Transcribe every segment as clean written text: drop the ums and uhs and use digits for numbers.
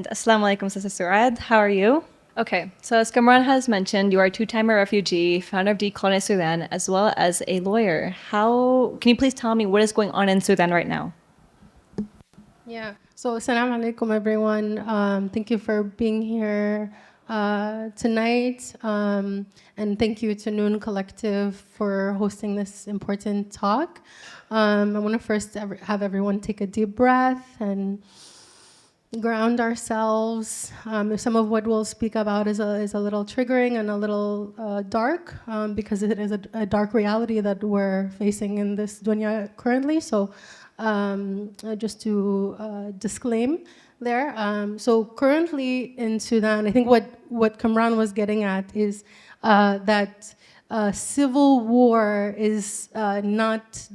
Assalamu alaikum, Sister Suad. How are you? Okay, so as Kamran has mentioned, you are a two-timer refugee, founder of Decolonize Sudan, as well as a lawyer. Can you please tell me what is going on in Sudan right now? Yeah. So, assalamu alaikum, everyone. Thank you for being here tonight. And thank you to Noon Collective for hosting this important talk. I want to first have everyone take a deep breath and ground ourselves. Some of what we'll speak about is a little triggering and a little dark because it is a dark reality that we're facing in this dunya currently. So just to disclaim there. So currently in Sudan, I think what Kamran was getting at is that civil war is not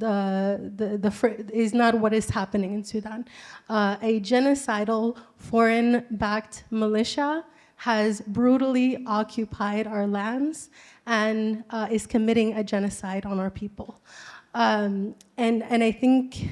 is not what is happening in Sudan. A genocidal foreign-backed militia has brutally occupied our lands and is committing a genocide on our people. And I think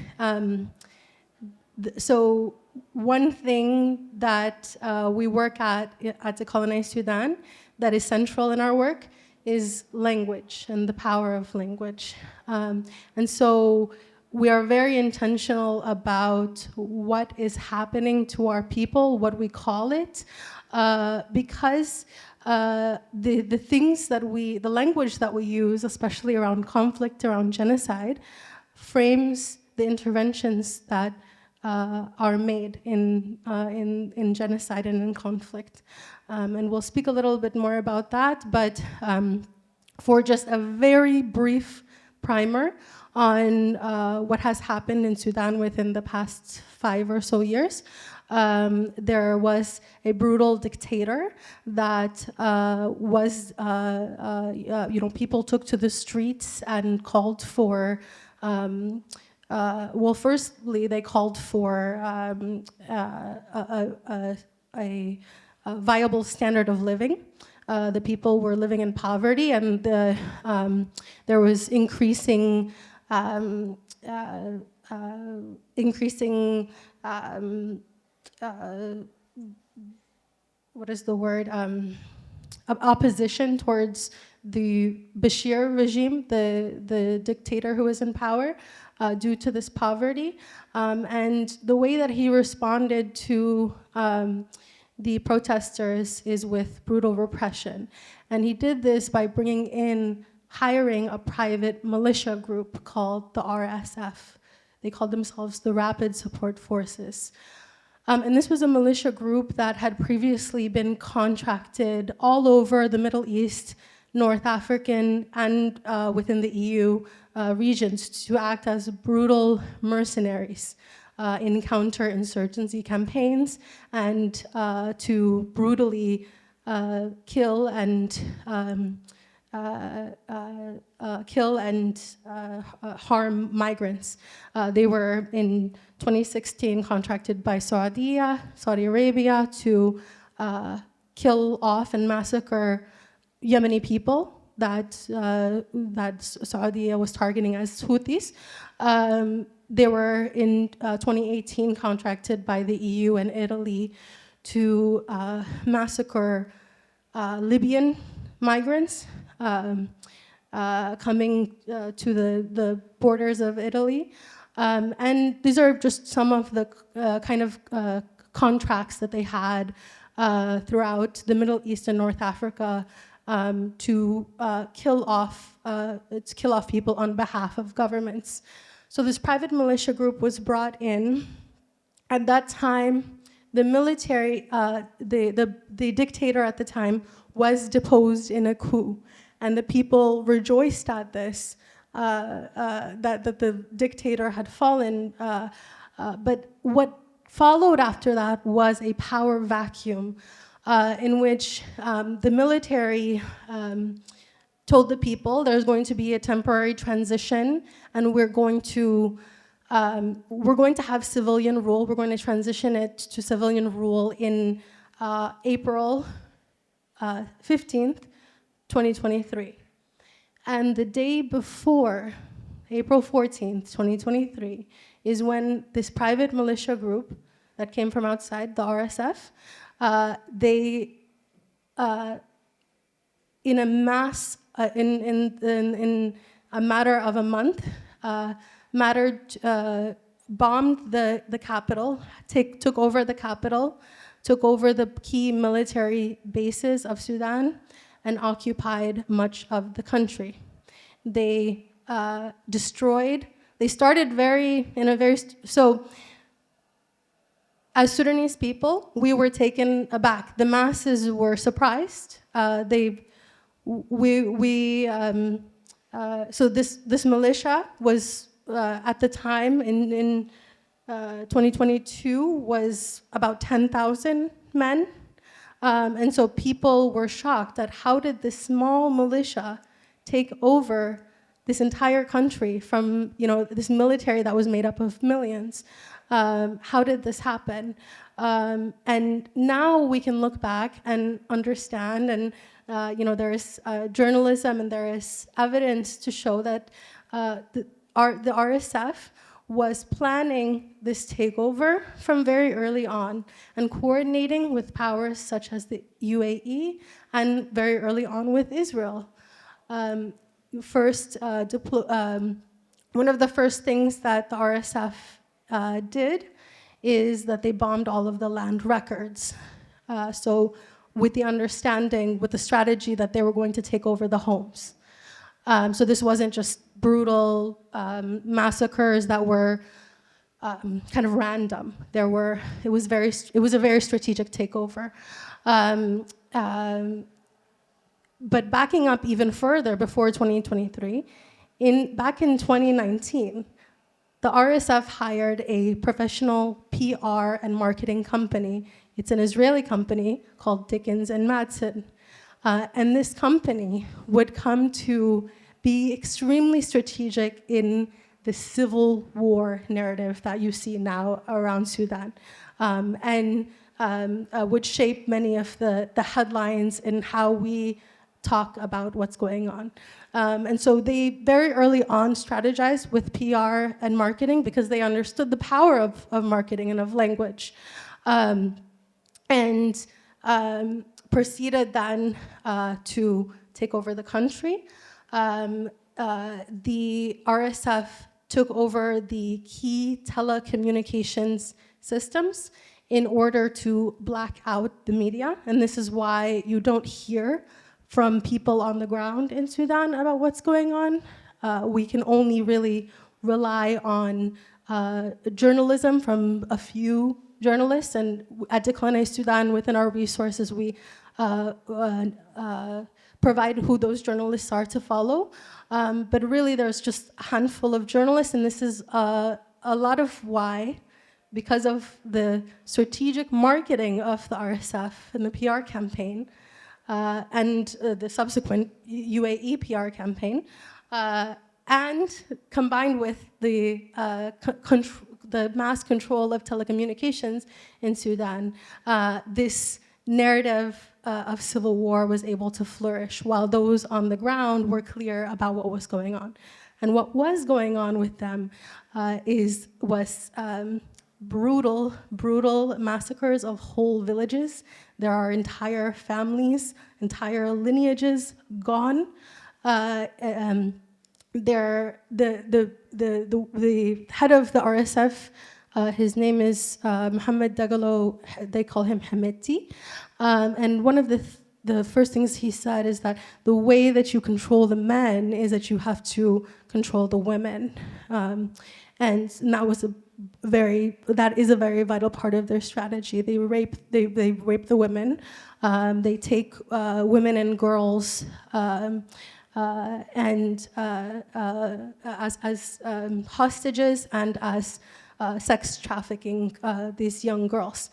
so. One thing that we work at Decolonize Sudan that is central in our work is language and the power of language. And so we are very intentional about what is happening to our people, what we call it, because the things that the language that we use, especially around conflict, around genocide, frames the interventions that are made in genocide and in conflict. And we'll speak a little bit more about that, but for just a very brief primer on what has happened in Sudan within the past 5 or so years. There was a brutal dictator that people took to the streets and called for firstly, they called for a viable standard of living. The people were living in poverty, and there was increasing what is the word? Opposition towards the Bashir regime, the dictator who was in power, due to this poverty. And the way that he responded to the protesters is with brutal repression. And he did this by hiring a private militia group called the RSF. They called themselves the Rapid Support Forces. And this was a militia group that had previously been contracted all over the Middle East, North African, and within the EU regions to act as brutal mercenaries in counterinsurgency campaigns and to brutally kill and harm migrants. They were in 2016 contracted by Saudi Arabia to kill off and massacre Yemeni people that Saudi was targeting as Houthis. They were in 2018 contracted by the EU and Italy to massacre Libyan migrants coming to the borders of Italy. And these are just some of the kind of contracts that they had throughout the Middle East and North Africa to kill off people on behalf of governments. So this private militia group was brought in. At that time, the military, the dictator at the time was deposed in a coup, and the people rejoiced at this, that the dictator had fallen. But what followed after that was a power vacuum in which the military told the people there's going to be a temporary transition, and we're going to have civilian rule. We're going to transition it to civilian rule in April 15th, 2023. And the day before, April 14th, 2023, is when this private militia group that came from outside the RSF. They, in a mass, in a matter of a month, bombed the capital, took over the capital, took over the key military bases of Sudan, and occupied much of the country. They destroyed. They started so. As Sudanese people, we were taken aback. The masses were surprised. So this militia was at the time in 2022 was about 10,000 men, and so people were shocked at how did this small militia take over this entire country from this military that was made up of millions. How did this happen? And now we can look back and understand, and there is journalism and there is evidence to show that the RSF was planning this takeover from very early on and coordinating with powers such as the UAE and very early on with Israel. One of the first things that the RSF did is that they bombed all of the land records. So with the understanding, with the strategy that they were going to take over the homes. So this wasn't just brutal massacres that were kind of random. It was a very strategic takeover. But backing up even further, before 2023, back in 2019, the RSF hired a professional PR and marketing company. It's an Israeli company called Dickens and Madsen. And this company would come to be extremely strategic in the civil war narrative that you see now around Sudan, and would shape many of the headlines and how we talk about what's going on. And so they very early on strategized with PR and marketing because they understood the power of marketing and of language. And proceeded then to take over the country. The RSF took over the key telecommunications systems in order to black out the media. And this is why you don't hear from people on the ground in Sudan about what's going on. We can only really rely on journalism from a few journalists, and at Decolonize Sudan, within our resources, we provide who those journalists are to follow. But really, there's just a handful of journalists, and this is a lot of why, because of the strategic marketing of the RSF and the PR campaign, and the subsequent UAE PR campaign, and combined with the mass control of telecommunications in Sudan, this narrative of civil war was able to flourish, while those on the ground were clear about what was going on. And what was going on with them was brutal massacres of whole villages. There are entire families, entire lineages gone. The head of the RSF, his name is Mohammed Dagalo, they call him Hameti. And one of the first things he said is that the way that you control the men is that you have to control the women. And that is a very vital part of their strategy. They rape the women. They take women and girls and as hostages and as sex trafficking these young girls.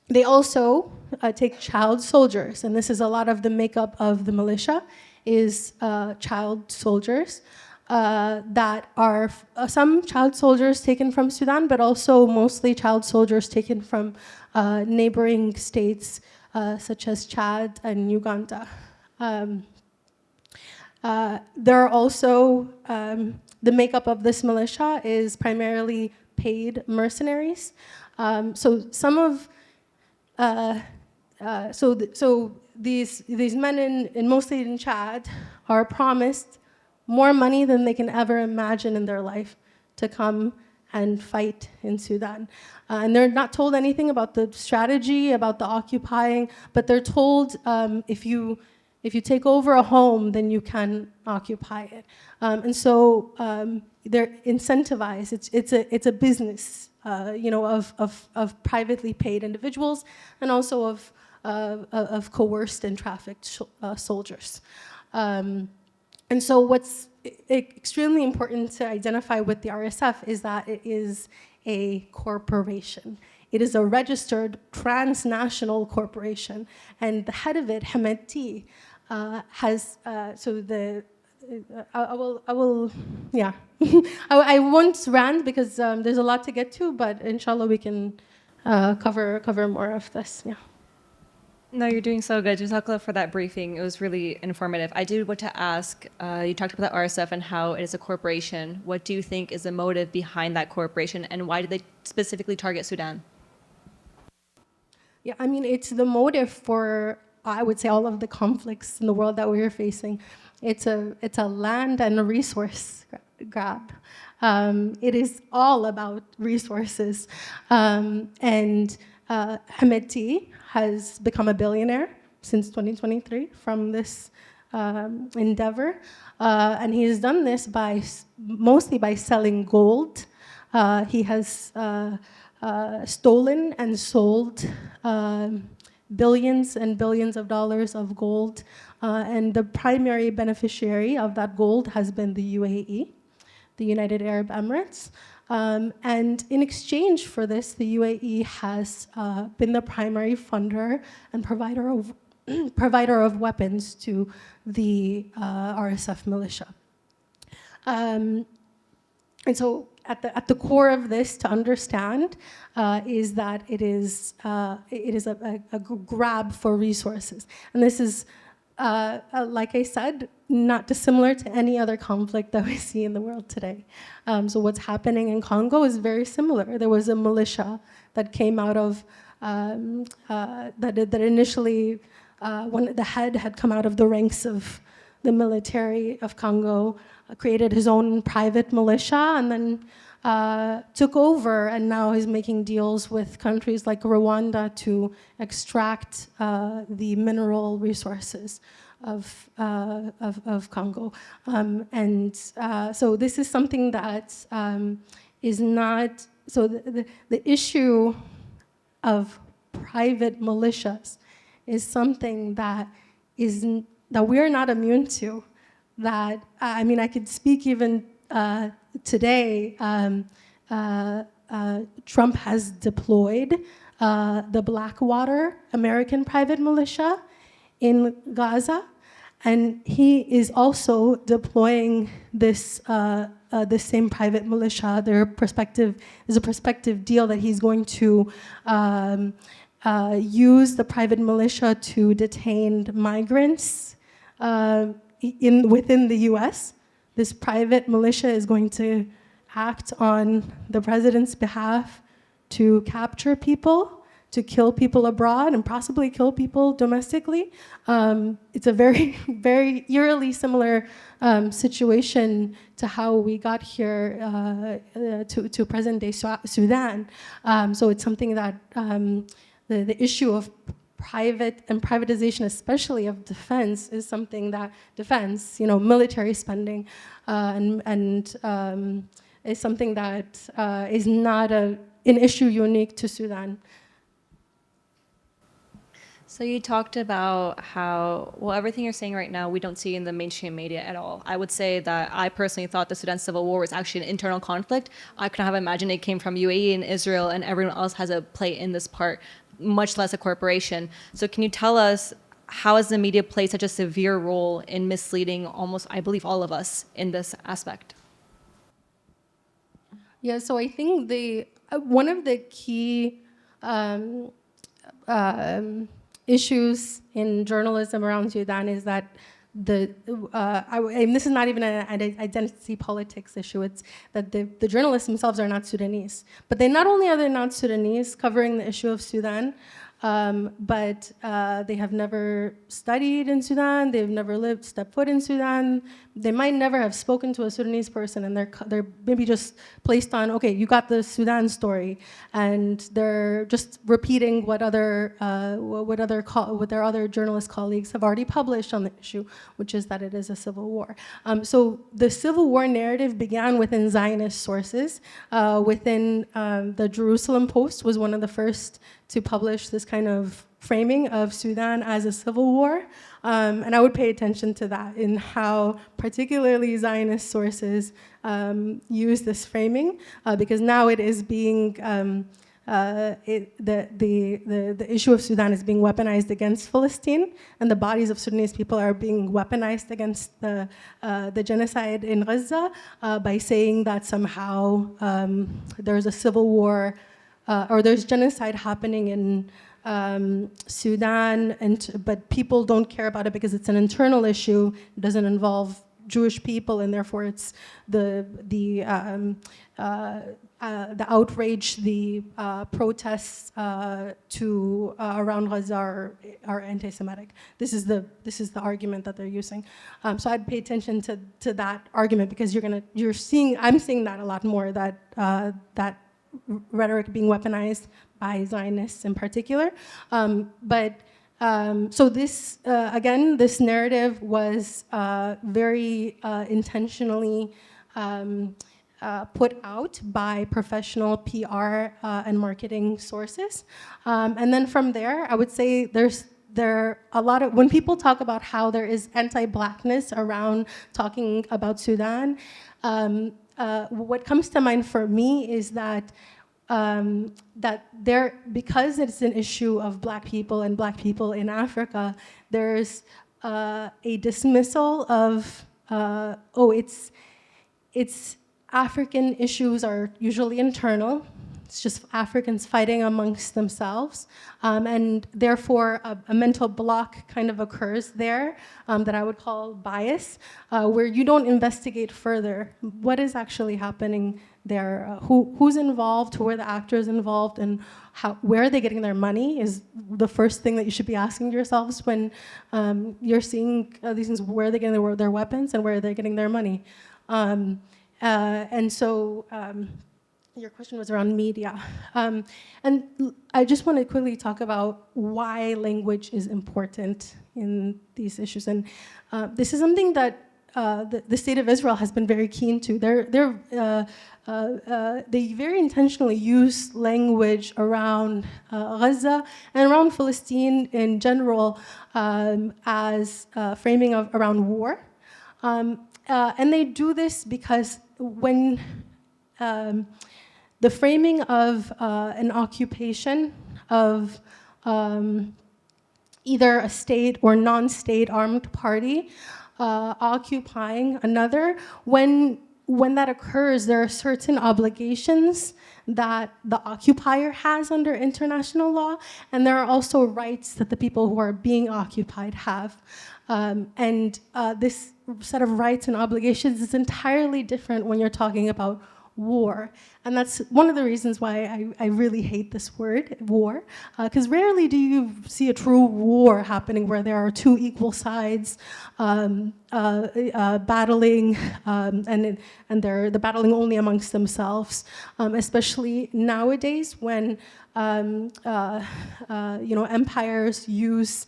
They also take child soldiers, and this is a lot of the makeup of the militia, is child soldiers that are some child soldiers taken from Sudan, but also mostly child soldiers taken from neighboring states such as Chad and Uganda. There are also, the makeup of this militia is primarily paid mercenaries. So some of so these men mostly in Chad are promised more money than they can ever imagine in their life to come and fight in Sudan. And they're not told anything about the strategy, about the occupying, but they're told if you take over a home, then you can occupy it. And so they're incentivized. It's a business, of privately paid individuals, and also of coerced and trafficked soldiers. And so what's extremely important to identify with the RSF is that it is a corporation. It is a registered transnational corporation, and the head of it, Mehdi, has I will, yeah. I won't rant because there's a lot to get to, but inshallah we can cover more of this. Yeah. No, you're doing so good. Jazakallah for that briefing. It was really informative. I did want to ask, you talked about the RSF and how it is a corporation. What do you think is the motive behind that corporation, and why did they specifically target Sudan? Yeah, I mean, it's the motive for, I would say, all of the conflicts in the world that we're facing. It's a land and a resource grab. It is all about resources. And Hameti has become a billionaire since 2023 from this endeavor. And he has done this mostly by selling gold. He has stolen and sold billions and billions of dollars of gold. And the primary beneficiary of that gold has been the UAE, the United Arab Emirates. And in exchange for this, the UAE has been the primary funder and provider of weapons to the RSF militia. And so at the core of this, to understand, is that it is a grab for resources. And this is, like I said, not dissimilar to any other conflict that we see in the world today. So what's happening in Congo is very similar. There was a militia that came out of, that initially, when the head had come out of the ranks of the military of Congo, created his own private militia, and then took over, and now he's making deals with countries like Rwanda to extract the mineral resources of Congo. So this is something that is not, so the issue of private militias is something that we're not immune to. That, I mean, I could speak even today, Trump has deployed the Blackwater American private militia in Gaza, and he is also deploying this same private militia. There's a prospective deal that he's going to use the private militia to detain migrants within the U.S. This private militia is going to act on the president's behalf to capture people, to kill people abroad, and possibly kill people domestically. It's a very, very eerily similar situation to how we got here to present-day Sudan. So it's something that the issue of private and privatization, especially of defense, is something that military spending, is something that is not an issue unique to Sudan. So you talked about how, well, everything you're saying right now, we don't see in the mainstream media at all. I would say that I personally thought the Sudan civil war was actually an internal conflict. I could have imagined it came from UAE and Israel, and everyone else has a play in this part, much less a corporation. So can you tell us, how has the media played such a severe role in misleading almost, I believe, all of us in this aspect? Yeah, so I think one of the key issues in journalism around Sudan is that and this is not even an identity politics issue. It's that the journalists themselves are not Sudanese. But they not only are they not Sudanese covering the issue of Sudan, but they have never studied in Sudan. They've never stepped foot in Sudan. They might never have spoken to a Sudanese person, and they're maybe just placed on, okay, you got the Sudan story, and they're just repeating what their other journalist colleagues have already published on the issue, which is that it is a civil war. So the civil war narrative began within Zionist sources. Within the Jerusalem Post was one of the first to publish this kind of framing of Sudan as a civil war. And I would pay attention to that in how particularly Zionist sources use this framing, because now it is being, the issue of Sudan is being weaponized against Palestine, and the bodies of Sudanese people are being weaponized against the genocide in Gaza by saying that somehow there's a civil war or there's genocide happening in Sudan, but people don't care about it because it's an internal issue. It doesn't involve Jewish people, and therefore it's the outrage, the protests around Gaza are anti-Semitic. This is the argument that they're using. So I'd pay attention to that argument, because I'm seeing that a lot more, that rhetoric being weaponized by Zionists in particular. So this, again, this narrative was very intentionally put out by professional PR and marketing sources. And then from there, I would say there a lot of, when people talk about how there is anti-Blackness around talking about Sudan, what comes to mind for me is that because it's an issue of Black people and Black people in Africa, there's a dismissal of, it's African issues are usually internal. It's just Africans fighting amongst themselves. And therefore, a mental block kind of occurs there that I would call bias, where you don't investigate further what is actually happening there, who's involved, who are the actors involved, and where are they getting their money is the first thing that you should be asking yourselves when you're seeing these things. Where are they getting their weapons, and where are they getting their money? And so your question was around media. And I just want to quickly talk about why language is important in these issues. And this is something that the state of Israel has been very keen to. They very intentionally use language around Gaza and around Palestine in general as framing around war. And they do this because when the framing of an occupation of either a state or non-state armed party occupying another, when that occurs, there are certain obligations that the occupier has under international law, and there are also rights that the people who are being occupied have. And this set of rights and obligations is entirely different when you're talking about war. And that's one of the reasons why I really hate this word, war, because rarely do you see a true war happening where there are two equal sides battling, and they're battling only amongst themselves, especially nowadays when empires use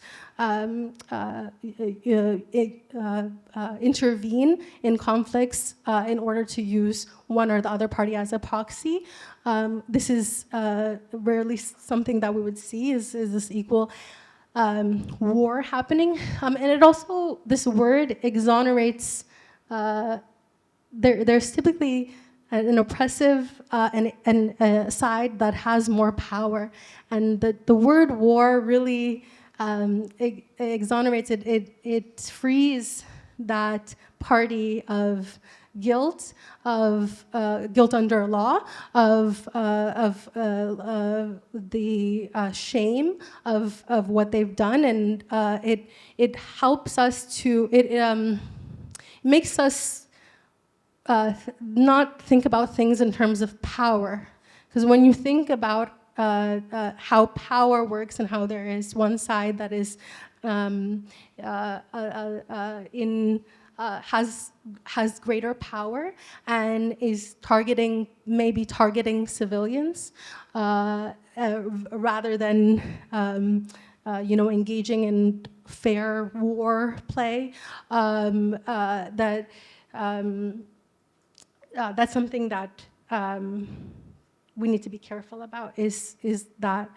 intervene in conflicts in order to use one or the other party as a proxy. This is rarely something that we would see, is this equal war happening. And it also, this word exonerates, there's typically an oppressive and a side that has more power. And the word war really it exonerates it frees that party of guilt, of guilt under law, of the shame of what they've done, and it helps us to makes us not think about things in terms of power. Because when you think about how power works and how there is one side that is has greater power and is maybe targeting civilians rather than engaging in fair war play, that's something that we need to be careful about, is that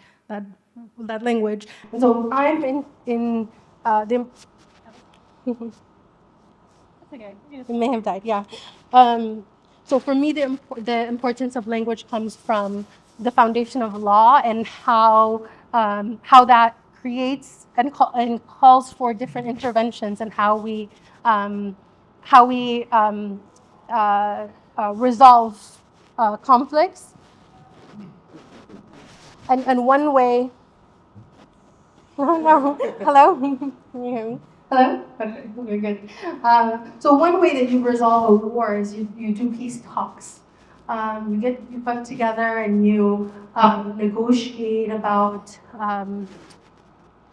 language. And so I'm in the okay. It may have died, yeah. So for me, the importance of language comes from the foundation of law and how that creates and calls for different interventions, and how we resolve conflicts. And one way. Oh, no. Hello? Can you hear me? Hello? Okay, you're good. So one way that you resolve a war is you do peace talks. You come together and you negotiate about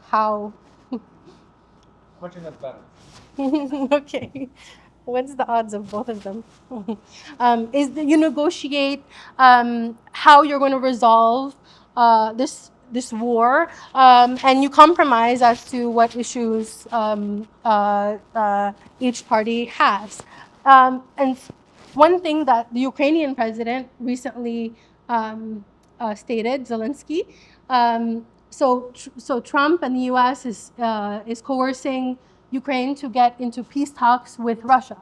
how. Which is better? Okay. What's the odds of both of them? Is that you negotiate how you're going to resolve this war, and you compromise as to what issues each party has. And one thing that the Ukrainian president recently stated, Zelensky, so Trump and the U.S. is coercing Ukraine to get into peace talks with Russia.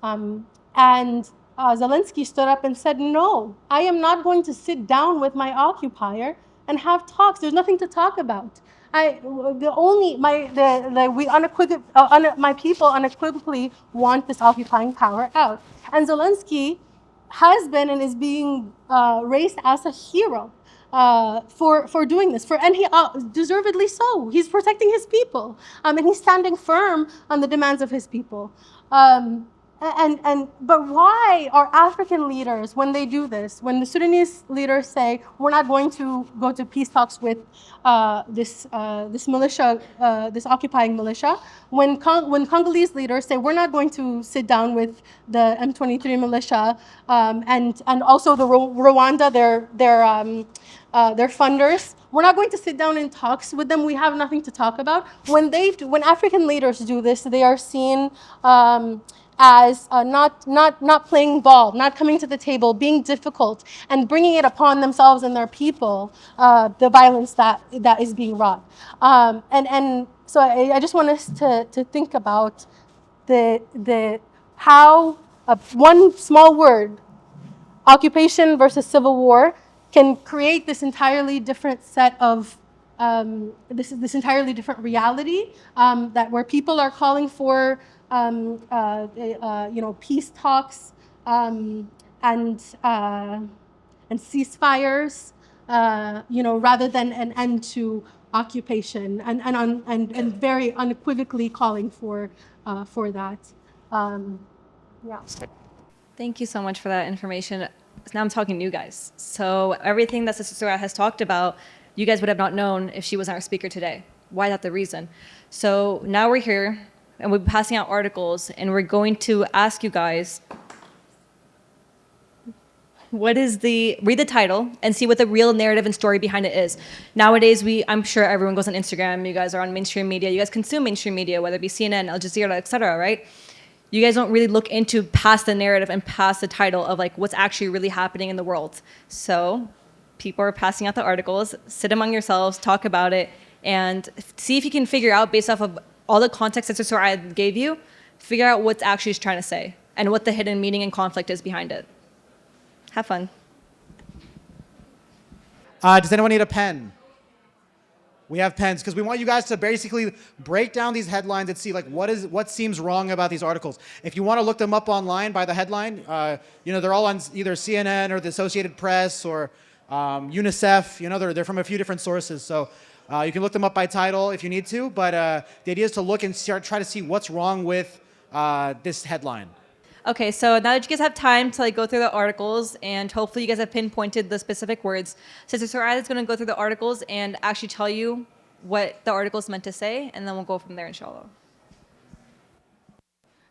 And Zelensky stood up and said, no, I am not going to sit down with my occupier and have talks. There's nothing to talk about. My people unequivocally want this occupying power out. And Zelensky has been and is being raised as a hero for doing this, and he deservedly so. He's protecting his people, and he's standing firm on the demands of his people. But why are African leaders, when they do this, when the Sudanese leaders say we're not going to go to peace talks with this militia, this occupying militia, when Congolese leaders say we're not going to sit down with the M23 militia, and also the Rwanda, their funders, we're not going to sit down in talks with them. We have nothing to talk about. When African leaders do this, they are seen as not playing ball, not coming to the table, being difficult, and bringing it upon themselves and their people, the violence that is being wrought. And so I just want us to think about how one small word, occupation versus civil war, can create this entirely different set of this entirely different reality, that where people are calling for peace talks and ceasefires, rather than an end to occupation, and very unequivocally calling for that. Yeah. Thank you so much for that information. Now I'm talking to you guys. So everything that Sister Suad has talked about, you guys would have not known if she wasn't our speaker today. Why that the reason? So now we're here, and we're passing out articles, and we're going to ask you guys, read the title and see what the real narrative and story behind it is. Nowadays, I'm sure everyone goes on Instagram, you guys are on mainstream media, you guys consume mainstream media, whether it be CNN, Al Jazeera, etc., right? You guys don't really look into past the narrative and past the title of like what's actually really happening in the world. So people are passing out the articles, sit among yourselves, talk about it, and see if you can figure out, based off of all the context that Sister I gave you, figure out what's actually trying to say and what the hidden meaning and conflict is behind it. Have fun. Does anyone need a pen? We have pens because we want you guys to basically break down these headlines and see like what seems wrong about these articles. If you want to look them up online by the headline, they're all on either CNN or the Associated Press or UNICEF. They're from a few different sources. So you can look them up by title if you need to. But the idea is to look and try to see what's wrong with this headline. Okay, so now that you guys have time to go through the articles, and hopefully you guys have pinpointed the specific words, Sister Suad is going to go through the articles and actually tell you what the article is meant to say, and then we'll go from there, inshallah.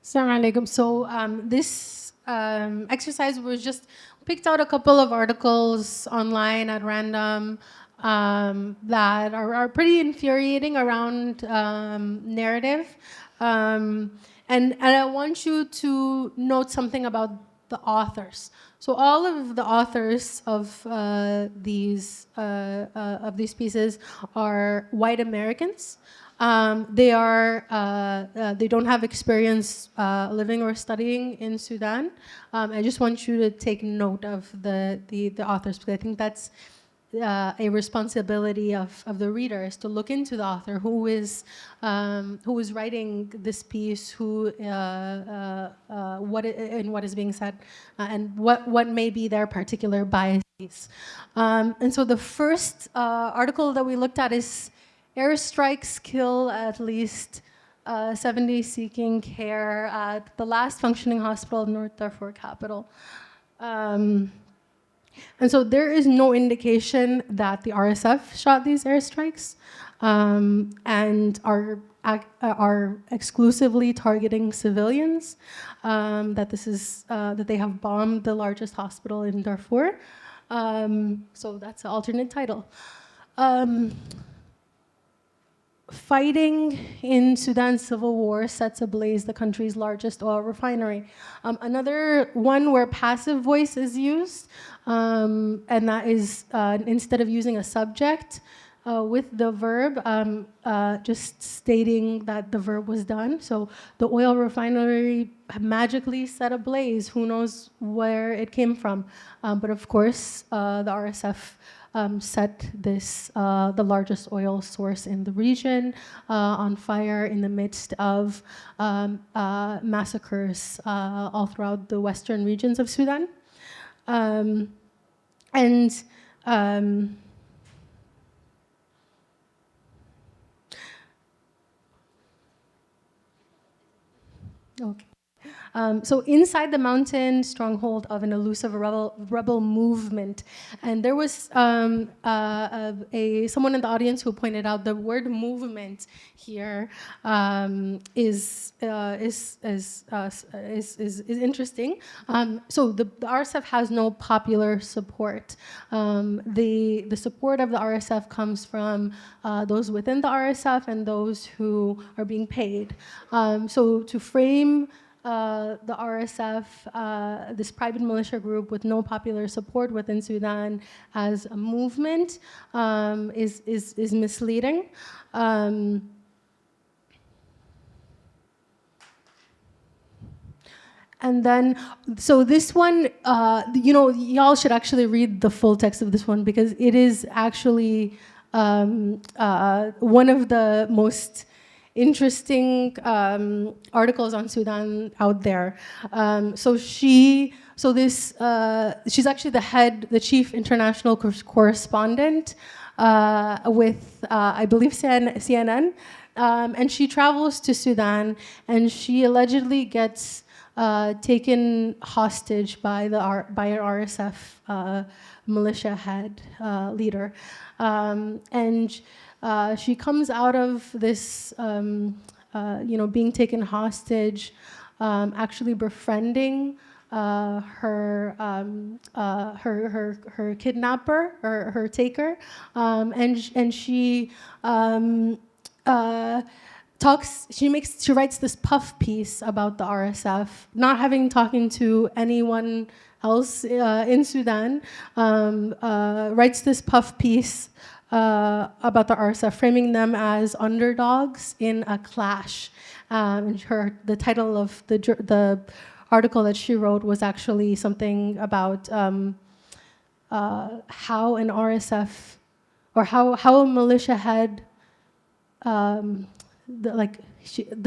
Assalamu alaikum. So this exercise was just picked out a couple of articles online at random that are pretty infuriating around narrative. And I want you to note something about the authors. So all of the authors of these pieces are white Americans. They don't have experience living or studying in Sudan. I just want you to take note of the authors, because I think that's a responsibility of the reader, is to look into the author, who is writing this piece, what is being said, and what may be their particular biases. And so the first article that we looked at is airstrikes kill at least 70 seeking care at the last functioning hospital in North Darfur capital. And so there is no indication that the RSF shot these airstrikes and are exclusively targeting civilians, that they have bombed the largest hospital in Darfur. So that's an alternate title. Fighting in Sudan's civil war sets ablaze the country's largest oil refinery. Another one where passive voice is used, and that is instead of using a subject with the verb, just stating that the verb was done. So the oil refinery magically set ablaze. Who knows where it came from? But of course, the RSF set this, the largest oil source in the region, on fire in the midst of massacres all throughout the western regions of Sudan. Okay. So inside the mountain stronghold of an elusive rebel movement, and there was someone in the audience who pointed out the word movement here is interesting. So the RSF has no popular support. The support of the RSF comes from those within the RSF and those who are being paid. So to frame the RSF, this private militia group with no popular support within Sudan, as a movement is misleading. And then, so this one, y'all should actually read the full text of this one, because it is actually one of the most interesting articles on Sudan out there. She's actually the chief international correspondent with, I believe, CNN, and she travels to Sudan, and she allegedly gets taken hostage by an RSF militia head leader, and she comes out of this, being taken hostage, actually befriending her kidnapper or her taker, and she she writes this puff piece about the RSF, not having talking to anyone else in Sudan, writes this puff piece about the RSF, framing them as underdogs in a clash. And the title of the article that she wrote was actually something about how an RSF, or how a militia head the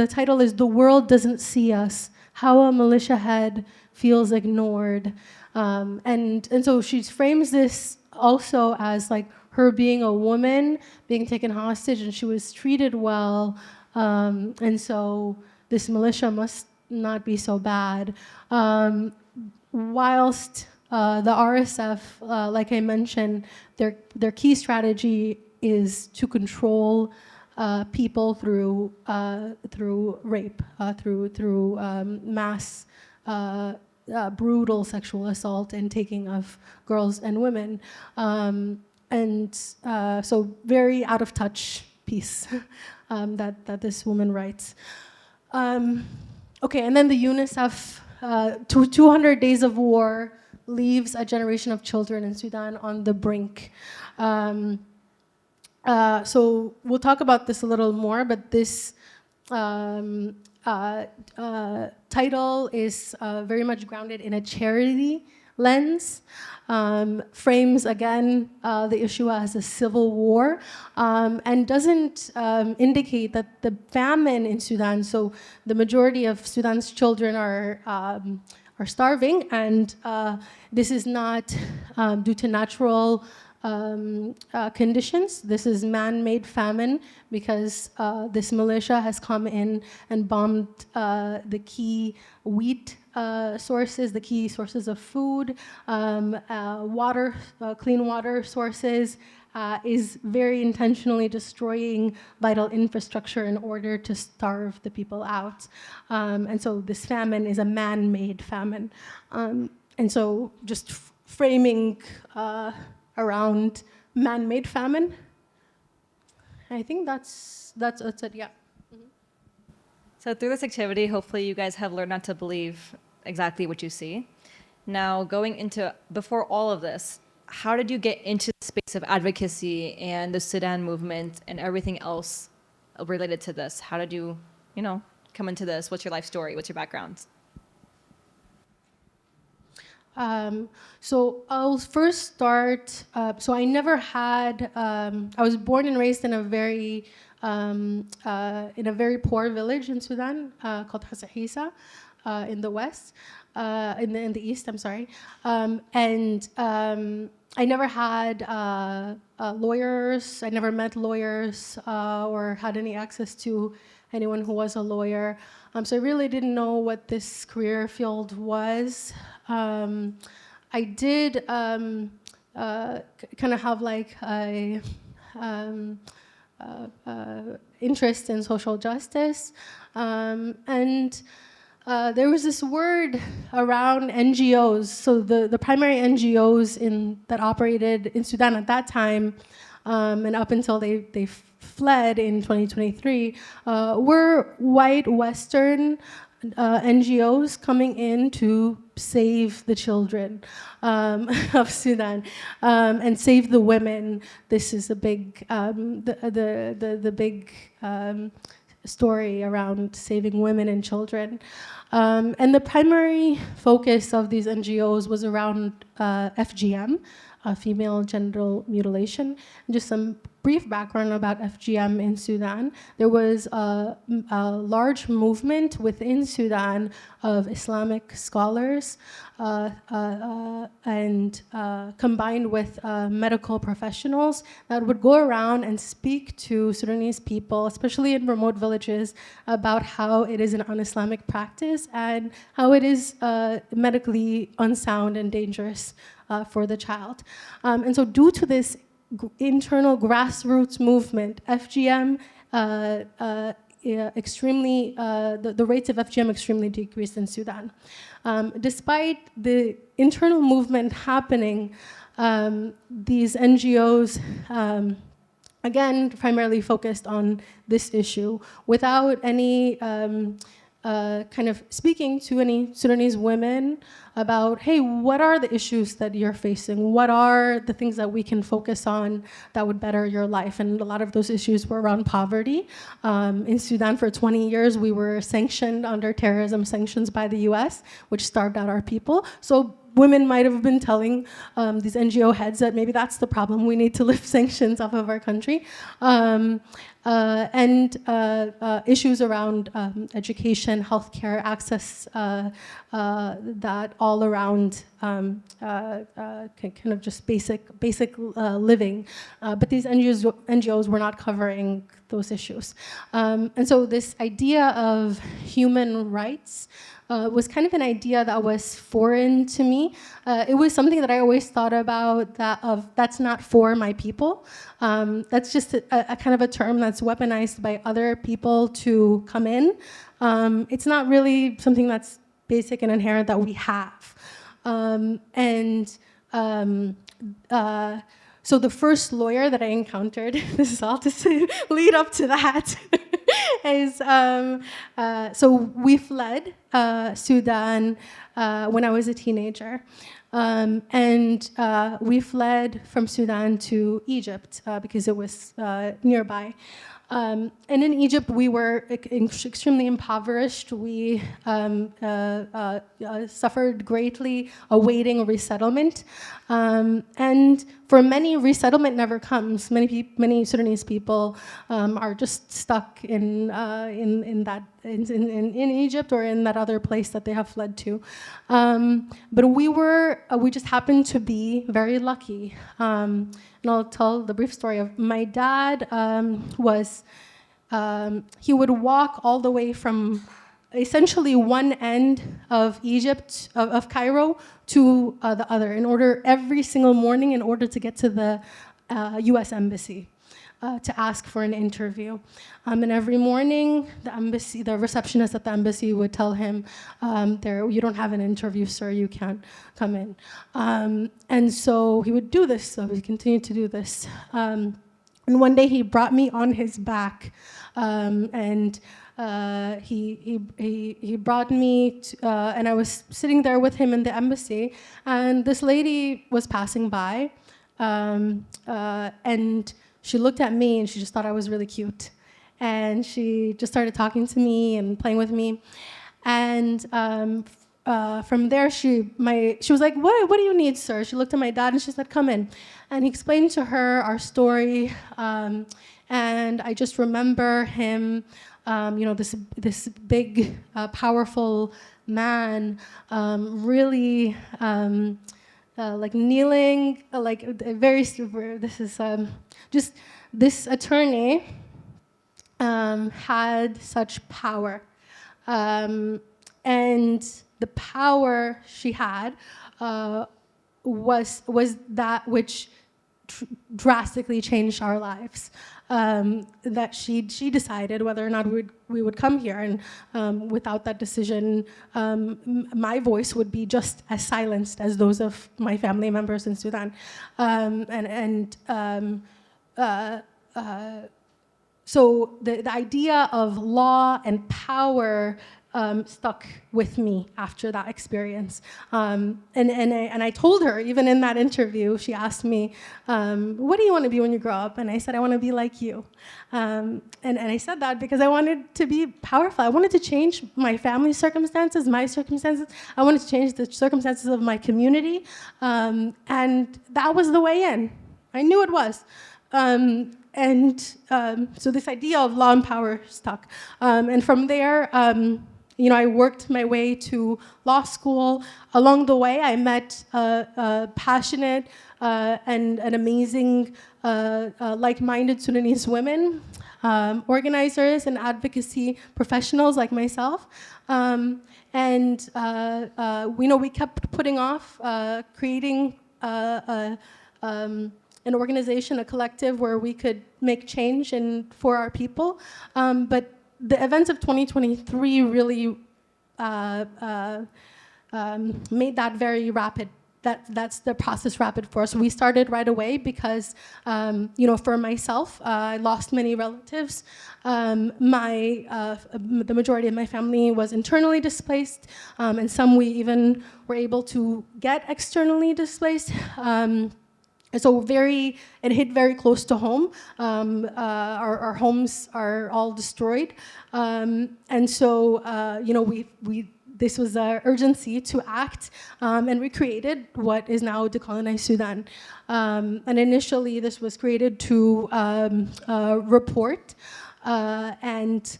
title is "The World Doesn't See Us: How a Militia Head Feels Ignored," and so she frames this also as like her being a woman being taken hostage, and she was treated well, and so this militia must not be so bad. Whilst the RSF, like I mentioned, their key strategy is to control people through rape, through mass brutal sexual assault and taking of girls and women, so very out of touch piece that this woman writes. Okay, and then the UNICEF 200 Days of War leaves a generation of children in Sudan on the brink. So we'll talk about this a little more, but this title is very much grounded in a charity lens, frames again the issue as a civil war, and doesn't indicate that the famine in Sudan, so the majority of Sudan's children are starving, and this is not due to natural conditions. This is man-made famine because this militia has come in and bombed the key wheat sources, the key sources of food, water, clean water sources, is very intentionally destroying vital infrastructure in order to starve the people out. And so this famine is a man-made famine. And so just framing around man-made famine. I think that's it, yeah. So through this activity, hopefully you guys have learned not to believe exactly what you see. Now, going into, before all of this, how did you get into the space of advocacy and the Sudan movement and everything else related to this? How did you, come into this? What's your life story? What's your background? So I'll first start. So I never had. I was born and raised in a very poor village in Sudan called Hasahisa, in the west, in the east. I'm sorry, and I never had lawyers. I never met lawyers or had any access to anyone who was a lawyer. So I really didn't know what this career field was. I did kind of have like a interest in social justice, and there was this word around NGOs. So the primary NGOs that operated in Sudan at that time, and up until they fled in 2023, were white Western NGOs coming in to save the children of Sudan and save the women. This is a big, the big story around saving women and children. And the primary focus of these NGOs was around FGM, female genital mutilation. Just some brief background about FGM in Sudan. There was a large movement within Sudan of Islamic scholars and combined with medical professionals that would go around and speak to Sudanese people, especially in remote villages, about how it is an un-Islamic practice and how it is medically unsound and dangerous for the child. And so due to this internal grassroots movement, FGM extremely, the rates of FGM extremely decreased in Sudan. Despite the internal movement happening, these NGOs, again, primarily focused on this issue without any kind of speaking to any Sudanese women about, hey, what are the issues that you're facing? What are the things that we can focus on that would better your life? And a lot of those issues were around poverty. In Sudan for 20 years, we were sanctioned under terrorism sanctions by the US, which starved out our people. So women might have been telling these NGO heads that maybe that's the problem. We need to lift sanctions off of our country. And issues around education, healthcare, access, that all around kind of just basic living. But these NGOs were not covering those issues. And so this idea of human rights was kind of an idea that was foreign to me. It was something that I always thought about that's not for my people. That's just a kind of a term that's weaponized by other people to come in. It's not really something that's basic and inherent that we have. So the first lawyer that I encountered, this is all to lead up to that, is, so we fled Sudan when I was a teenager. We fled from Sudan to Egypt because it was nearby. And in Egypt, we were extremely impoverished. We suffered greatly awaiting resettlement. And for many, resettlement never comes. Many Sudanese people are just stuck in Egypt or in that other place that they have fled to. But we just happened to be very lucky. And I'll tell the brief story of my dad. He would walk all the way from essentially one end of Egypt, of Cairo, to the other, every single morning in order to get to the US Embassy to ask for an interview. And every morning, the receptionist at the embassy would tell him, you don't have an interview, sir, you can't come in. And so he would do this, so he continued to do this. And one day he brought me on his back, and he brought me, and I was sitting there with him in the embassy, and this lady was passing by, and she looked at me and she just thought I was really cute. And she just started talking to me and playing with me. And from there, she was like, what do you need, sir? She looked at my dad and she said, come in. And he explained to her our story. And I just remember him, this big, powerful man, really like kneeling, like very, this is just this attorney had such power. And the power she had was that which drastically changed our lives. That she decided whether or not we would come here, and without that decision, my voice would be just as silenced as those of my family members in Sudan. So the idea of law and power stuck with me after that experience. And I told her, even in that interview, she asked me, what do you want to be when you grow up? And I said, I want to be like you. And I said that because I wanted to be powerful. I wanted to change my family's circumstances, my circumstances. I wanted to change the circumstances of my community. And that was the way in. I knew it was. So this idea of law and power stuck. And from there, I worked my way to law school. Along the way, I met passionate and amazing, like-minded Sudanese women, organizers and advocacy professionals like myself. We kept putting off creating an organization, a collective where we could make change for our people. But the events of 2023 really made that very rapid. That's the process rapid for us. We started right away because, for myself, I lost many relatives. The majority of my family was internally displaced, and some we even were able to get externally displaced. So it hit very close to home. Our homes are all destroyed, and so this was an urgency to act, and we created what is now Decolonize Sudan. And initially, this was created to report and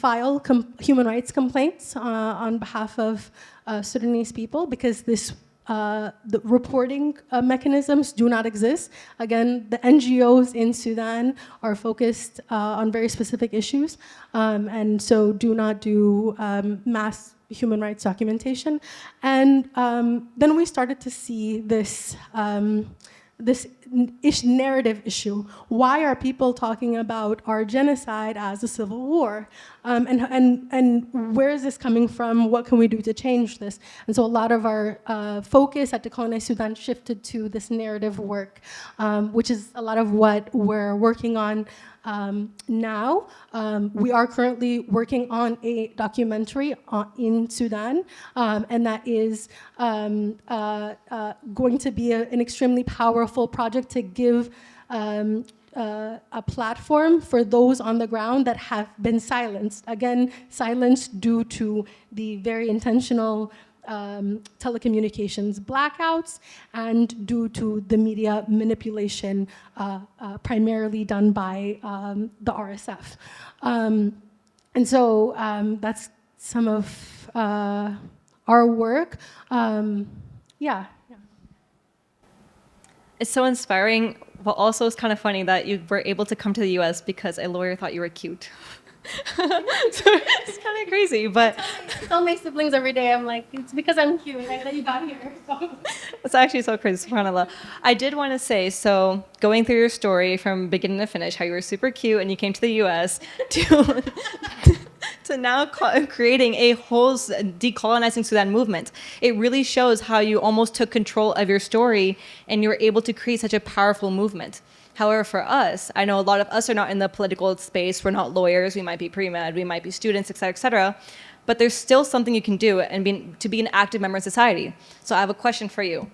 file human rights complaints on behalf of Sudanese people, because the reporting mechanisms do not exist. Again, the NGOs in Sudan are focused on very specific issues, and so do not do mass human rights documentation. And then we started to see this narrative issue. Why are people talking about our genocide as a civil war? And where is this coming from? What can we do to change this? And so a lot of our focus at Decolonize Sudan shifted to this narrative work, which is a lot of what we're working on now. We are currently working on a documentary in Sudan, and that is going to be an extremely powerful project to give a platform for those on the ground that have been silenced. Again, silenced due to the very intentional telecommunications blackouts and due to the media manipulation primarily done by the RSF. And so that's some of our work. Yeah. It's so inspiring, but also it's kind of funny that you were able to come to the US because a lawyer thought you were cute. So it's kind of crazy, but I tell my siblings every day, I'm like, it's because I'm cute, right, that you got here. So. it's actually so crazy, subhanAllah. I did want to say, so going through your story from beginning to finish, how you were super cute and you came to the US to to now creating a whole decolonizing Sudan movement. It really shows how you almost took control of your story and you were able to create such a powerful movement. However, for us, I know a lot of us are not in the political space. We're not lawyers. We might be pre-med. We might be students, et cetera, et cetera. But there's still something you can do and to be an active member of society. So I have a question for you.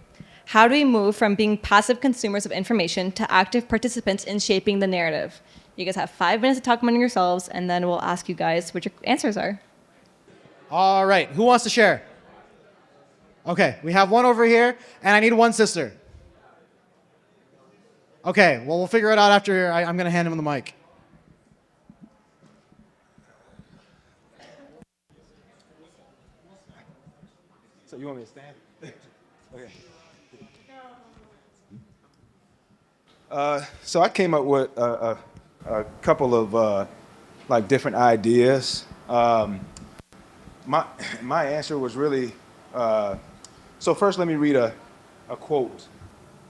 How do we move from being passive consumers of information to active participants in shaping the narrative? You guys have 5 minutes to talk among yourselves, and then we'll ask you guys what your answers are. All right, who wants to share? Okay, we have one over here, and I need one sister. Okay, well, we'll figure it out after I'm going to hand him the mic. So you want me to stand? Okay. So I came up with a couple of like different ideas. My answer was really. So first, let me read a quote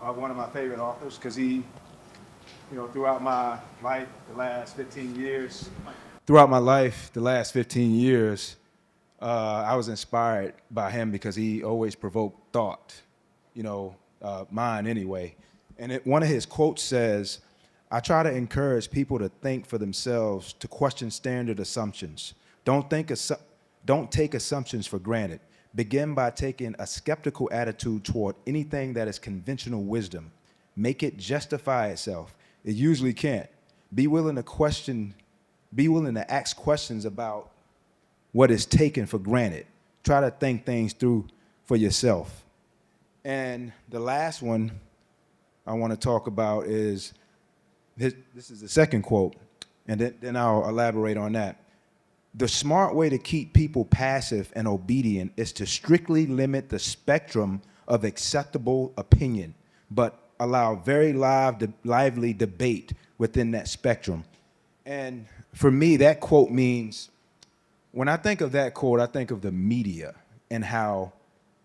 of one of my favorite authors, because he, throughout my life, the last 15 years. Throughout my life, the last 15 years, I was inspired by him because he always provoked thought, mine anyway. And one of his quotes says, I try to encourage people to think for themselves, to question standard assumptions. Don't take assumptions for granted. Begin by taking a skeptical attitude toward anything that is conventional wisdom. Make it justify itself. It usually can't. Be willing to ask questions about what is taken for granted. Try to think things through for yourself. And the last one I want to talk about is, this is the second quote, and then I'll elaborate on that. The smart way to keep people passive and obedient is to strictly limit the spectrum of acceptable opinion, but allow very lively debate within that spectrum. And for me, that quote means, when I think of that quote, I think of the media and how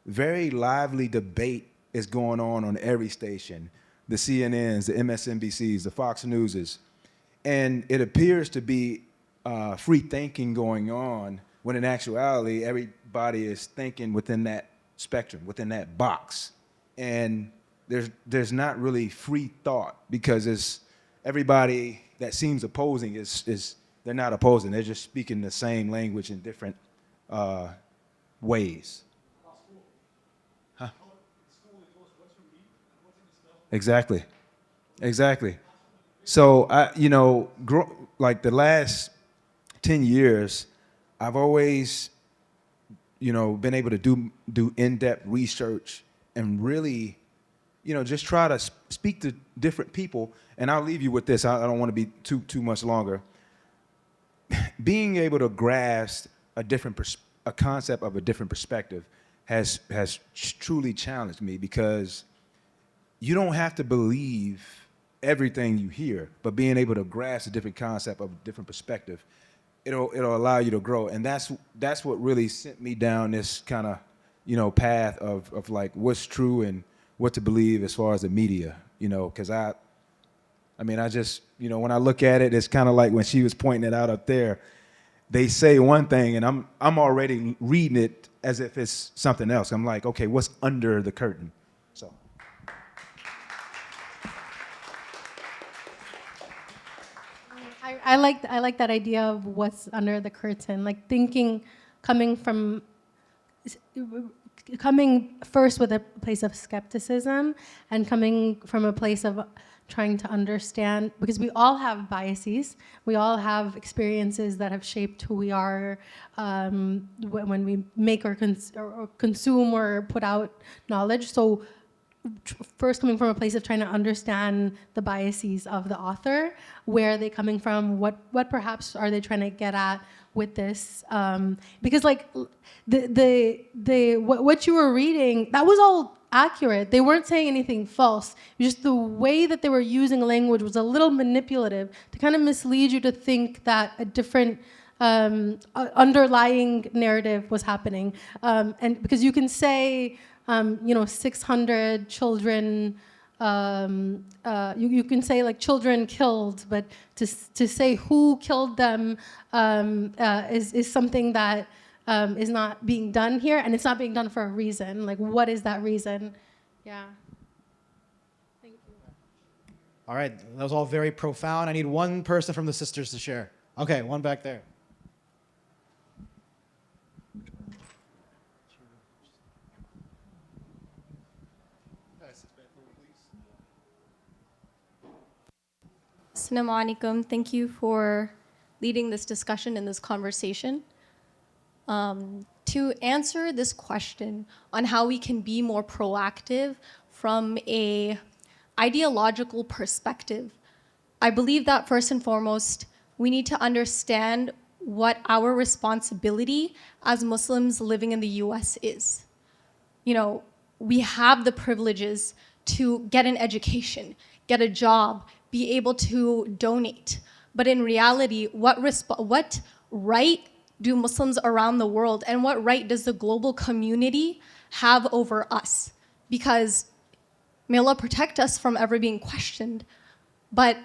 very lively debate is going on every station, the CNNs, the MSNBCs, the Fox Newses. And it appears to be free thinking going on, when in actuality, everybody is thinking within that spectrum, within that box. And there's not really free thought, because it's everybody that seems opposing is they're not opposing. They're just speaking the same language in different ways. Huh? Exactly. So like the last 10 years, I've always been able to do in-depth research and really, just try to speak to different people. And I'll leave you with this. I don't want to be too much longer. Being able to grasp a concept of a different perspective has truly challenged me, because you don't have to believe everything you hear, but being able to grasp a different concept of a different perspective, it'll allow you to grow. And that's what really sent me down this kind of path of like what's true and what to believe as far as the media, because I just, when I look at it, it's kind of like when she was pointing it out up there. They say one thing, and I'm already reading it as if it's something else. I'm like, okay, what's under the curtain? So. I like that idea of what's under the curtain, like thinking, coming first with a place of skepticism and coming from a place of trying to understand, because we all have biases, we all have experiences that have shaped who we are when we make or consume or put out knowledge. So first coming from a place of trying to understand the biases of the author, where are they coming from, what perhaps are they trying to get at with this, because like what you were reading, that was all accurate. They weren't saying anything false. Just the way that they were using language was a little manipulative to kind of mislead you to think that a different underlying narrative was happening, and because you can say 600 children, you can say like children killed, but to say who killed them is something that is not being done here, and it's not being done for a reason. Like, what is that reason? Yeah. Thank you. All right, that was all very profound. I need one person from the sisters to share. Okay, one back there. Assalamu alaikum. Thank you for leading this discussion and this conversation. To answer this question on how we can be more proactive from a ideological perspective, I believe that first and foremost, we need to understand what our responsibility as Muslims living in the US is. We have the privileges to get an education, get a job, be able to donate. But in reality, what right do Muslims around the world and what right does the global community have over us? Because may Allah protect us from ever being questioned, but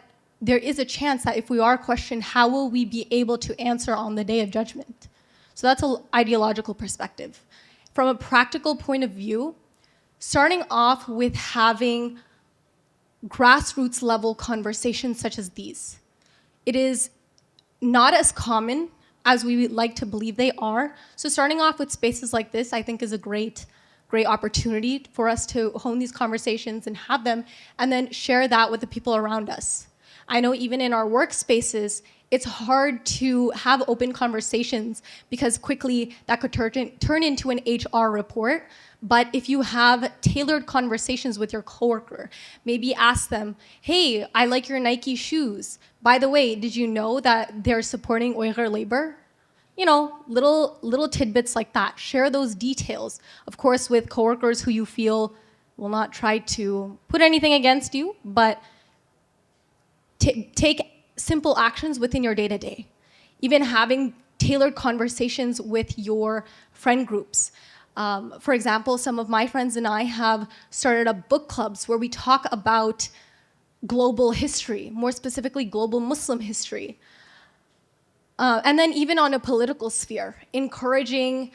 there is a chance that if we are questioned, how will we be able to answer on the day of judgment? So that's an ideological perspective. From a practical point of view, starting off with having grassroots level conversations such as these. It is not as common as we would like to believe they are. So starting off with spaces like this, I think is a great opportunity for us to hone these conversations and have them, and then share that with the people around us. I know even in our workspaces, it's hard to have open conversations because quickly that could turn into an HR report. But if you have tailored conversations with your coworker, maybe ask them, hey, I like your Nike shoes. By the way, did you know that they're supporting Uyghur labor? Little tidbits like that. Share those details. Of course, with coworkers who you feel will not try to put anything against you, but take simple actions within your day-to-day. Even having tailored conversations with your friend groups. For example, some of my friends and I have started up book clubs where we talk about global history, more specifically global Muslim history. And then even on a political sphere, encouraging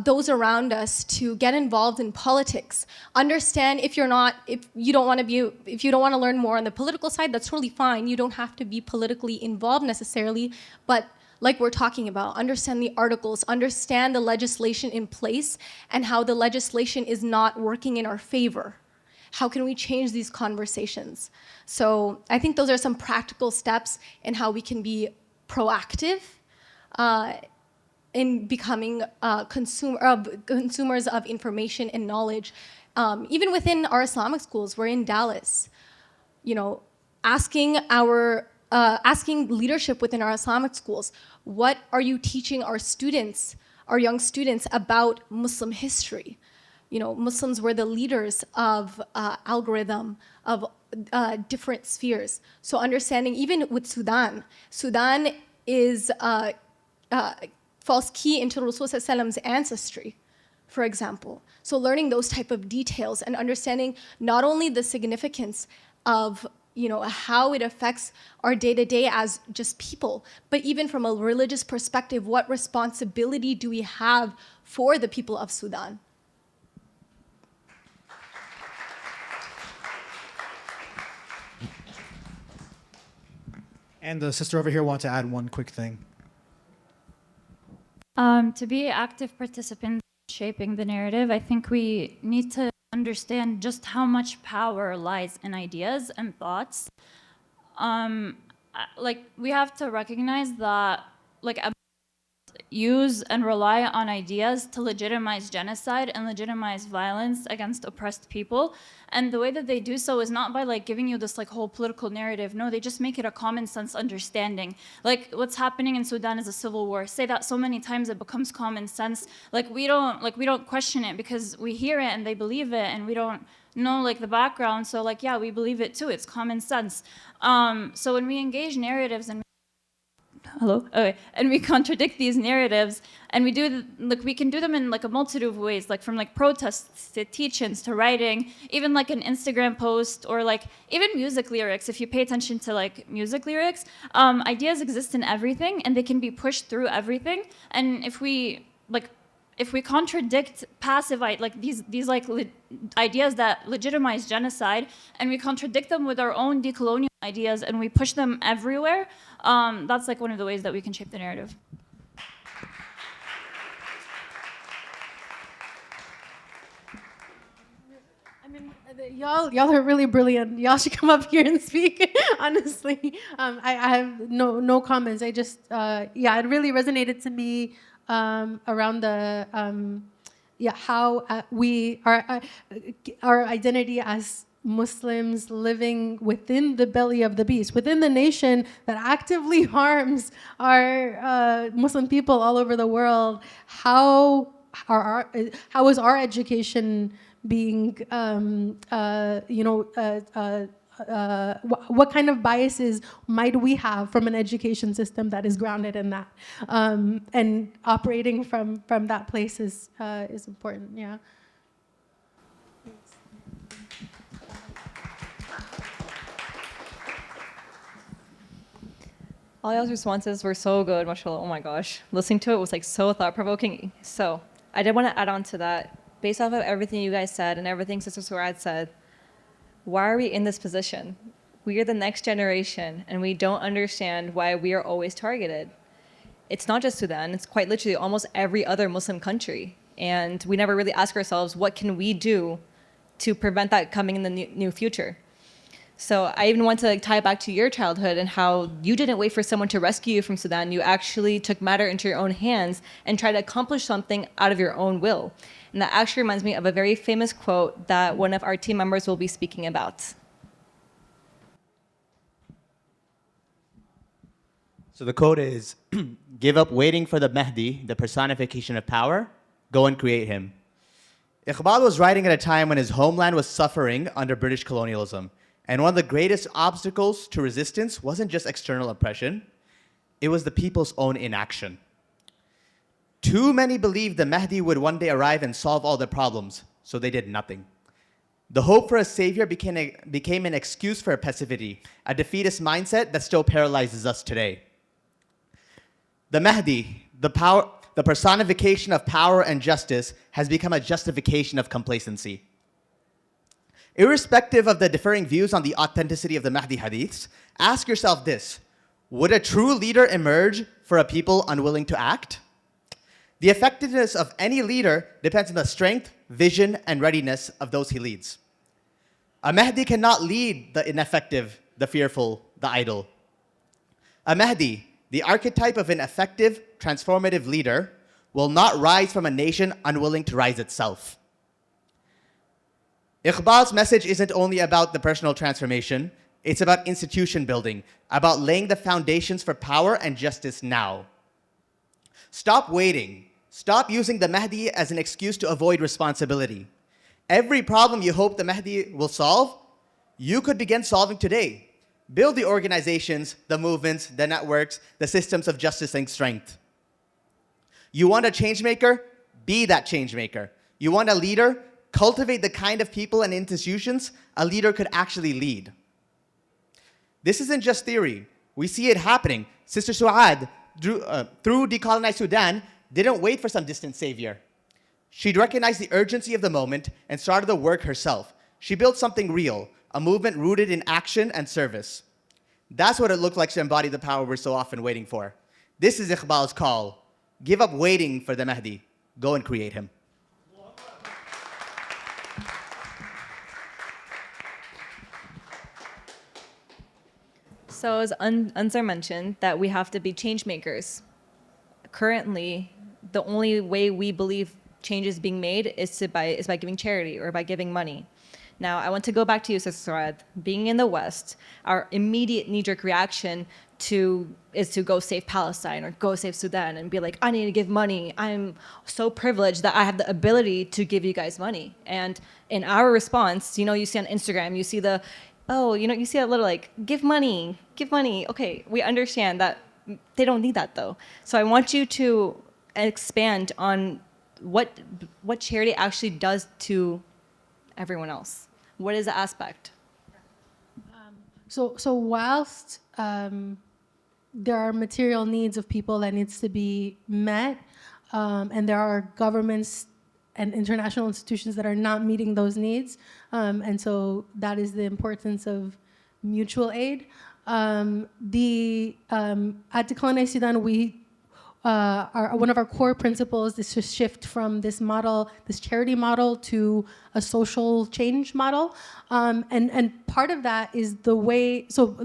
those around us to get involved in politics. Understand if you don't want to learn more on the political side, that's totally fine. You don't have to be politically involved necessarily, but like we're talking about, understand the articles, understand the legislation in place and how the legislation is not working in our favor. How can we change these conversations? So I think those are some practical steps in how we can be proactive. in becoming consumers of information and knowledge. Even within our Islamic schools, we're in Dallas, you know, asking leadership within our Islamic schools, what are you teaching our students, our young students, about Muslim history? You know, Muslims were the leaders of algorithm, of different spheres. So understanding, even with Sudan, Sudan is falls key into Rasul's ancestry, for example. So learning those type of details and understanding not only the significance of, you know, how it affects our day-to-day as just people, but even from a religious perspective, what responsibility do we have for the people of Sudan? And the sister over here wants to add one quick thing. To be active participants shaping the narrative, I think we need to understand just how much power lies in ideas and thoughts. Like, we have to recognize that, like, use and rely on ideas to legitimize genocide and legitimize violence against oppressed people. And the way that they do so is not by like giving you this like whole political narrative. No, they just make it a common sense understanding. Like, what's happening in Sudan is a civil war. Say that so many times it becomes common sense. Like, we don't question it because we hear it and they believe it, and we don't know like the background. So like, yeah, we believe it too. It's common sense. So when we engage narratives and and we contradict these narratives, and we can do them in like a multitude of ways, like from like protests to teach-ins to writing, even like an Instagram post, or like even music lyrics. If you pay attention to like music lyrics, ideas exist in everything, and they can be pushed through everything. And if we contradict these ideas that legitimize genocide, and we contradict them with our own decolonial ideas, and we push them everywhere, that's like one of the ways that we can shape the narrative. I mean, y'all are really brilliant. Y'all should come up here and speak. Honestly, I have no comments. I just it really resonated to me around the how our identity as Muslims living within the belly of the beast, within the nation that actively harms our Muslim people all over the world. How is our education being, what kind of biases might we have from an education system that is grounded in that, and operating from that place is important. Yeah. All y'all's responses were so good, mashallah. Oh my gosh. Listening to it was like so thought-provoking. So I did want to add on to that. Based off of everything you guys said and everything Sister Suad said, why are we in this position? We are the next generation, and we don't understand why we are always targeted. It's not just Sudan. It's quite literally almost every other Muslim country. And we never really ask ourselves, what can we do to prevent that coming in the new future? So I even want to tie it back to your childhood and how you didn't wait for someone to rescue you from Sudan. You actually took matter into your own hands and tried to accomplish something out of your own will. And that actually reminds me of a very famous quote that one of our team members will be speaking about. So the quote is, give up waiting for the Mehdi, the personification of power, go and create him. Iqbal was writing at a time when his homeland was suffering under British colonialism. And one of the greatest obstacles to resistance wasn't just external oppression, it was the people's own inaction. Too many believed the Mehdi would one day arrive and solve all their problems, so they did nothing. The hope for a savior became an excuse for passivity, a defeatist mindset that still paralyzes us today. The Mehdi, the personification of power and justice, has become a justification of complacency. Irrespective of the differing views on the authenticity of the Mehdi hadiths, ask yourself this: would a true leader emerge for a people unwilling to act? The effectiveness of any leader depends on the strength, vision, and readiness of those he leads. A Mehdi cannot lead the ineffective, the fearful, the idle. A Mehdi, the archetype of an effective, transformative leader, will not rise from a nation unwilling to rise itself. Iqbal's message isn't only about the personal transformation, it's about institution building, about laying the foundations for power and justice now. Stop waiting. Stop using the Mehdi as an excuse to avoid responsibility. Every problem you hope the Mehdi will solve, you could begin solving today. Build the organizations, the movements, the networks, the systems of justice and strength. You want a change maker? Be that change maker. You want a leader? Cultivate the kind of people and institutions a leader could actually lead. This isn't just theory. We see it happening. Sister Suad, through Decolonize Sudan, didn't wait for some distant savior. She recognized the urgency of the moment and started the work herself. She built something real, a movement rooted in action and service. That's what it looked like to embody the power we're so often waiting for. This is Iqbal's call. Give up waiting for the Mehdi. Go and create him. So as Ansar mentioned, that we have to be change makers. Currently, the only way we believe change is being made is by giving charity or by giving money. Now, I want to go back to you, Sister Suad. Being in the West, our immediate knee-jerk reaction is to go save Palestine or go save Sudan and be like, I need to give money. I'm so privileged that I have the ability to give you guys money. And in our response, you see on Instagram, you see you see that little like, give money. Okay, we understand that they don't need that though. So I want you to expand on what charity actually does to everyone else. What is the aspect? So whilst there are material needs of people that needs to be met, and there are governments and international institutions that are not meeting those needs, and so that is the importance of mutual aid. At Decolonize Sudan, one of our core principles is to shift from this charity model, to a social change model, and part of that is the way. So,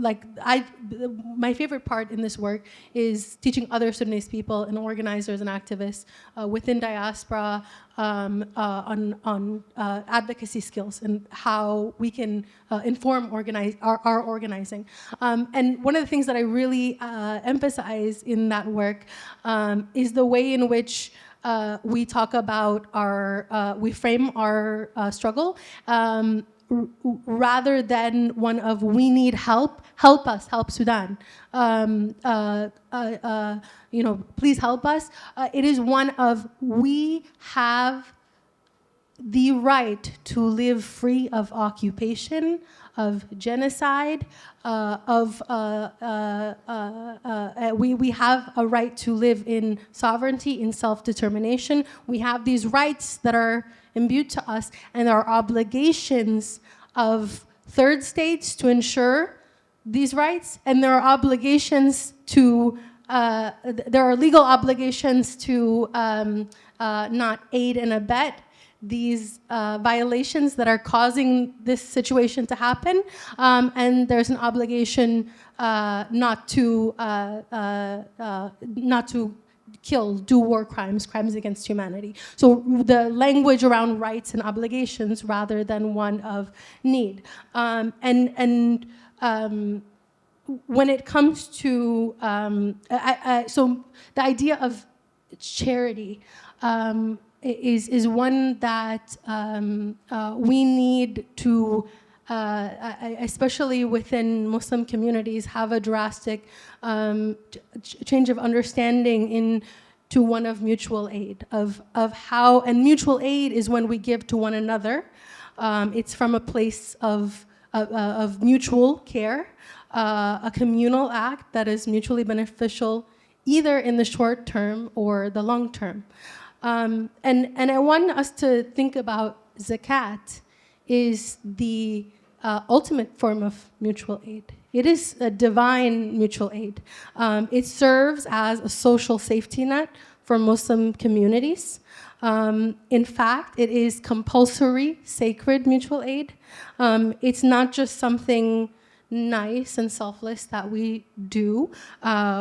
my favorite part in this work is teaching other Sudanese people and organizers and activists within diaspora on advocacy skills and how we can inform our organizing. And one of the things that I really emphasize in that work is the way in which we talk about we frame our struggle rather than one of we need help us, help Sudan. Please help us. It is one of we have the right to live free of occupation, of genocide, we have a right to live in sovereignty, in self-determination. We have these rights that are imbued to us, and our obligations of third states to ensure these rights, and there are obligations to there are legal obligations to not aid and abet these violations that are causing this situation to happen, and there's an obligation not to kill, do war crimes against humanity. So the language around rights and obligations rather than one of need, when it comes to so the idea of charity is one that we need to, especially within Muslim communities, have a drastic change of understanding into one of mutual aid, of how, and mutual aid is when we give to one another. It's from a place of mutual care, a communal act that is mutually beneficial either in the short term or the long term. And I want us to think about zakat is the ultimate form of mutual aid. It is a divine mutual aid. It serves as a social safety net for Muslim communities. In fact, it is compulsory, sacred mutual aid. It's not just something nice and selfless that we do,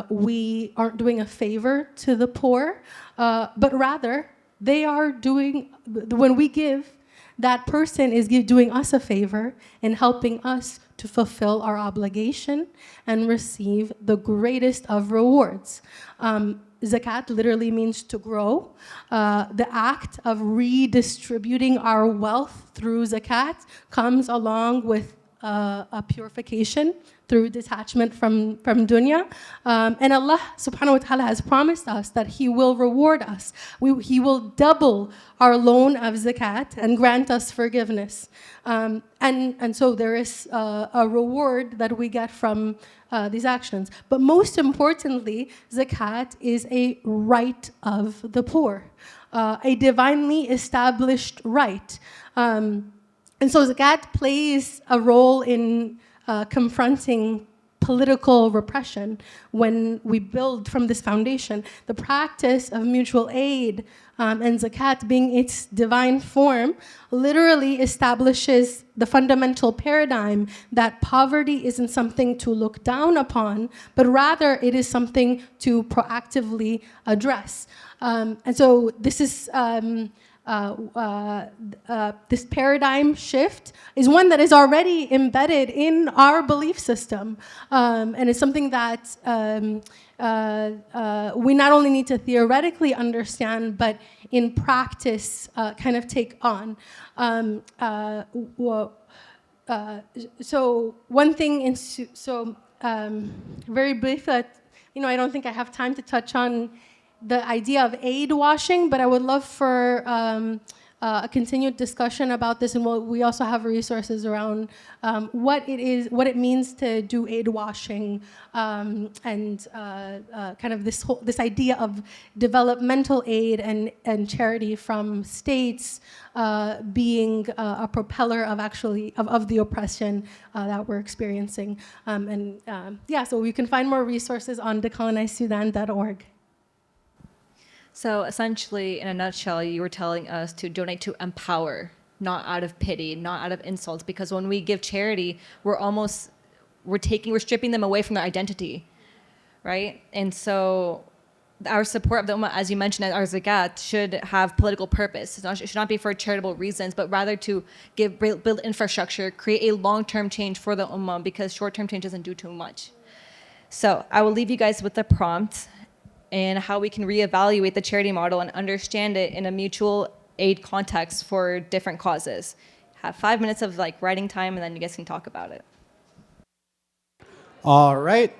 we aren't doing a favor to the poor, but rather they are doing, when we give, that person is doing us a favor in helping us to fulfill our obligation and receive the greatest of rewards. Zakat literally means to grow. The act of redistributing our wealth through zakat comes along with a purification through detachment from dunya. And Allah subhanahu wa ta'ala has promised us that He will reward us. He will double our loan of zakat and grant us forgiveness. And so there is a reward that we get from these actions. But most importantly, zakat is a right of the poor, a divinely established right. And so zakat plays a role in confronting political repression when we build from this foundation. The practice of mutual aid and zakat being its divine form literally establishes the fundamental paradigm that poverty isn't something to look down upon, but rather it is something to proactively address. And so this is this paradigm shift is one that is already embedded in our belief system, and it's something that we not only need to theoretically understand, but in practice kind of take on. So one thing, very brief, that I don't think I have time to touch on the idea of aid washing, but I would love for a continued discussion about this, and we also have resources around what it means to do aid washing, and kind of this idea of developmental aid and charity from states being a propeller of the oppression that we're experiencing, so we can find more resources on decolonizedsudan.org. So essentially, in a nutshell, you were telling us to donate to empower, not out of pity, not out of insults, because when we give charity, we're stripping them away from their identity, right? And so our support of the Ummah, as you mentioned, our zakat, should have political purpose. It should not be for charitable reasons, but rather to build infrastructure, create a long-term change for the Ummah, because short-term change doesn't do too much. So I will leave you guys with the prompt and how we can reevaluate the charity model and understand it in a mutual aid context for different causes. Have 5 minutes of writing time, and then you guys can talk about it. All right.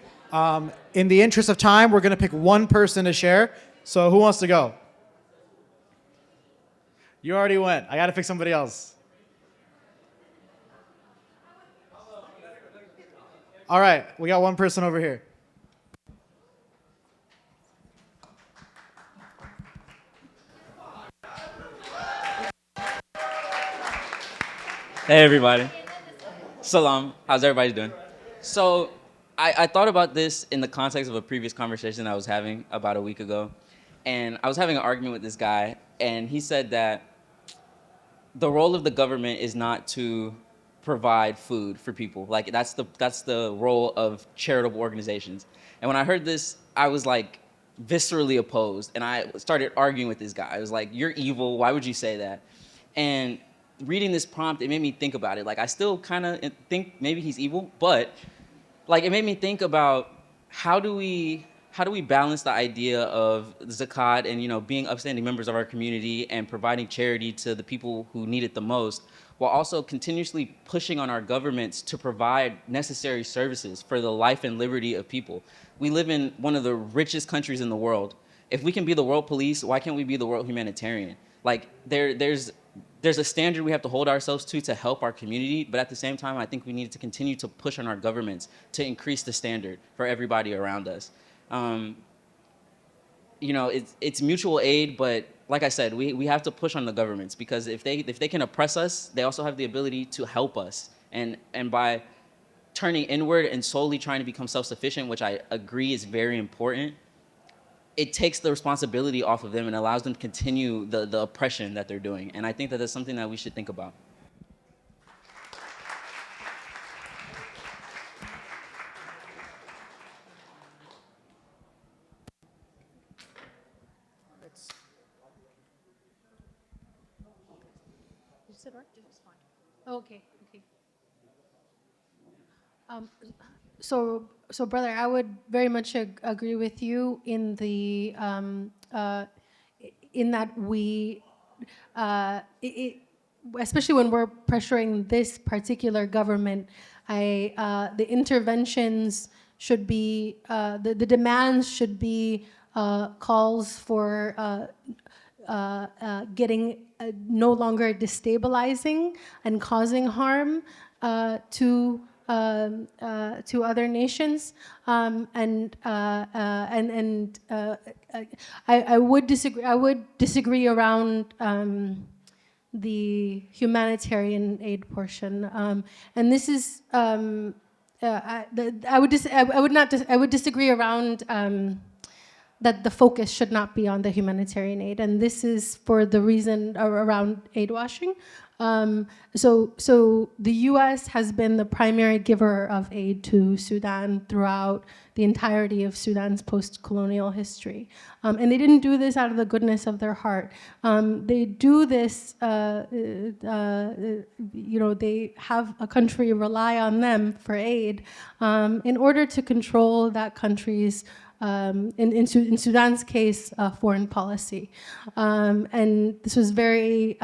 In the interest of time, we're going to pick one person to share. So who wants to go? You already went. I got to pick somebody else. All right. We got one person over here. Hey everybody. Salam. How's everybody doing? So I thought about this in the context of a previous conversation I was having about a week ago. And I was having an argument with this guy, and he said that the role of the government is not to provide food for people. That's the role of charitable organizations. And when I heard this, I was viscerally opposed, and I started arguing with this guy. I was like, you're evil, why would you say that? And reading this prompt, it made me think about it. I still kind of think maybe he's evil, but it made me think about how do we balance the idea of zakat and being upstanding members of our community and providing charity to the people who need it the most, while also continuously pushing on our governments to provide necessary services for the life and liberty of people. We live in one of the richest countries in the world. If we can be the world police, why can't we be the world humanitarian? There's a standard we have to hold ourselves to help our community, but at the same time, I think we need to continue to push on our governments to increase the standard for everybody around us. It's mutual aid, but like I said, we have to push on the governments, because if they can oppress us, they also have the ability to help us. And by turning inward and solely trying to become self-sufficient, which I agree is very important, it takes the responsibility off of them and allows them to continue the oppression that they're doing. And I think that that's something that we should think about. Okay. Okay. Um, so, brother, I would very much agree with you in the in that we, especially when we're pressuring this particular government, the interventions should be the demands should be calls for getting no longer destabilizing and causing harm to other nations, I would disagree. I would disagree around the humanitarian aid portion, and this is I would disagree around. That the focus should not be on the humanitarian aid, and this is for the reason around aid washing. So the U.S. has been the primary giver of aid to Sudan throughout the entirety of Sudan's post-colonial history, and they didn't do this out of the goodness of their heart. They do this, they have a country rely on them for aid in order to control that country's in Sudan's case, foreign policy. And this was very,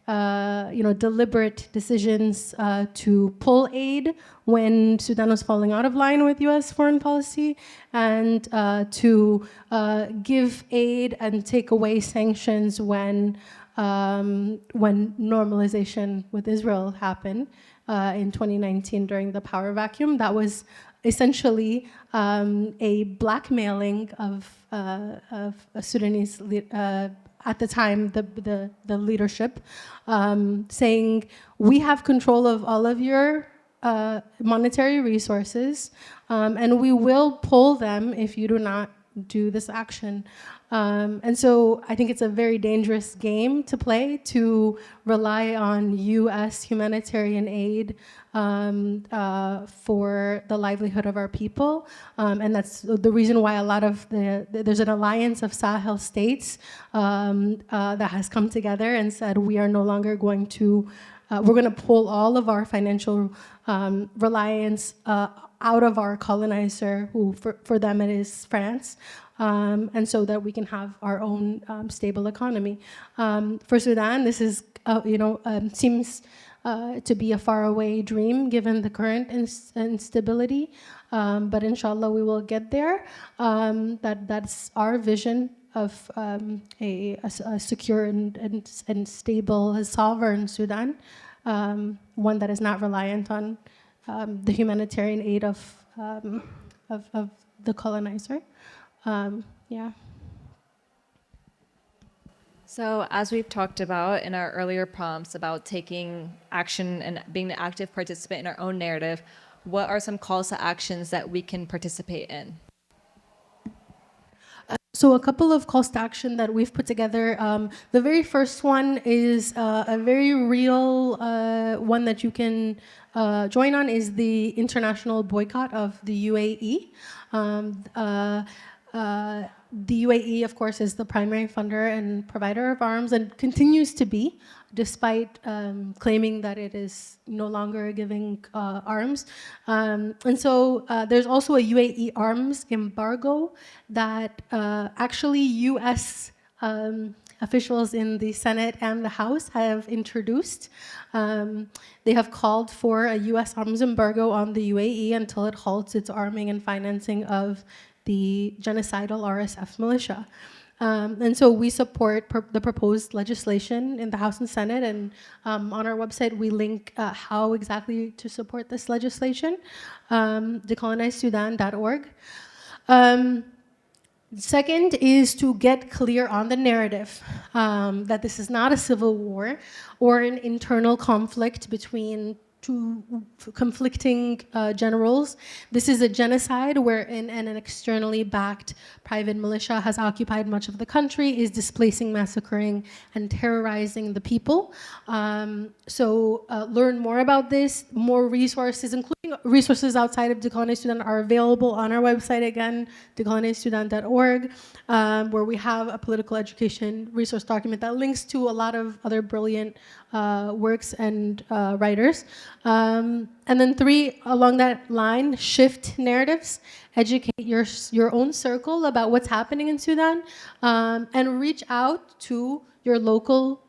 deliberate decisions to pull aid when Sudan was falling out of line with U.S. foreign policy, and to give aid and take away sanctions when normalization with Israel happened in 2019 during the power vacuum. That was essentially a blackmailing of Sudanese at the time the leadership, saying we have control of all of your monetary resources, and we will pull them if you do not do this action. And so I think it's a very dangerous game to play, to rely on U.S. humanitarian aid for the livelihood of our people. And that's the reason why a lot of there's an alliance of Sahel states that has come together and said we are no longer going to, we're going to pull all of our financial reliance out of our colonizer, who for them it is France, and so that we can have our own stable economy. For Sudan, this is seems to be a faraway dream given the current instability, but inshallah we will get there. That's our vision of a secure and stable, sovereign Sudan, one that is not reliant on the humanitarian aid of the colonizer. Yeah. So as we've talked about in our earlier prompts about taking action and being an active participant in our own narrative, what are some calls to actions that we can participate in? So a couple of calls to action that we've put together. The very first one is a very real one that you can join on, is the international boycott of the UAE. The UAE, of course, is the primary funder and provider of arms and continues to be, despite claiming that it is no longer giving arms. And so there's also a UAE arms embargo that actually US officials in the Senate and the House have introduced. They have called for a US arms embargo on the UAE until it halts its arming and financing of the genocidal RSF militia. And so we support the proposed legislation in the House and Senate, and on our website we link how exactly to support this legislation, decolonizesudan.org. Second is to get clear on the narrative, that this is not a civil war or an internal conflict between conflicting generals. This is a genocide wherein an externally backed private militia has occupied much of the country, is displacing, massacring, and terrorizing the people. So learn more about this. More resources, including resources outside of Decolonize Sudan, are available on our website again, decolonizesudan.org, where we have a political education resource document that links to a lot of other brilliant works and writers. And then 3, along that line, shift narratives, educate your own circle about what's happening in Sudan, and reach out to your local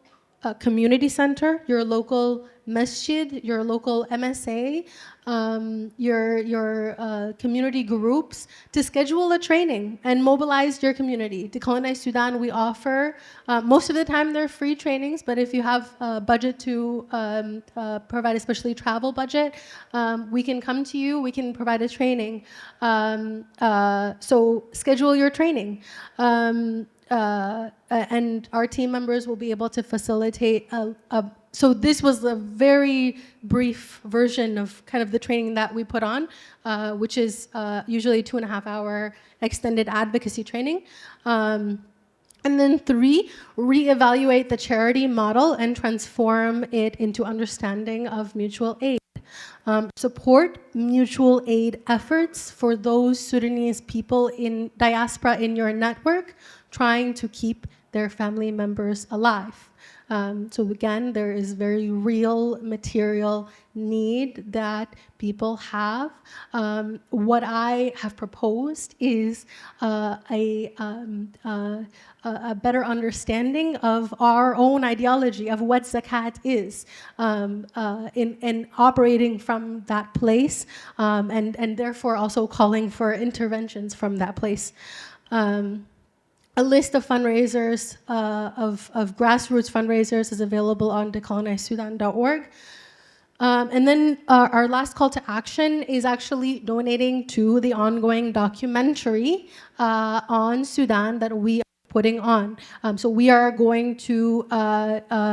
community center, your local masjid, your local MSA, your community groups to schedule a training and mobilize your community. Decolonize Sudan, we offer, most of the time they're free trainings, but if you have a budget to provide, especially travel budget, we can come to you, we can provide a training. So schedule your training. And our team members will be able to facilitate so this was a very brief version of kind of the training that we put on, which is usually 2.5-hour extended advocacy training. And then 3, reevaluate the charity model and transform it into understanding of mutual aid. Support mutual aid efforts for those Sudanese people in diaspora in your network trying to keep their family members alive. So again, there is very real material need that people have. What I have proposed is a better understanding of our own ideology of what zakat is, in operating from that place, and therefore also calling for interventions from that place. A list of fundraisers, of grassroots fundraisers, is available on decolonizesudan.org. And then our last call to action is actually donating to the ongoing documentary on Sudan that we are putting on. So we are going to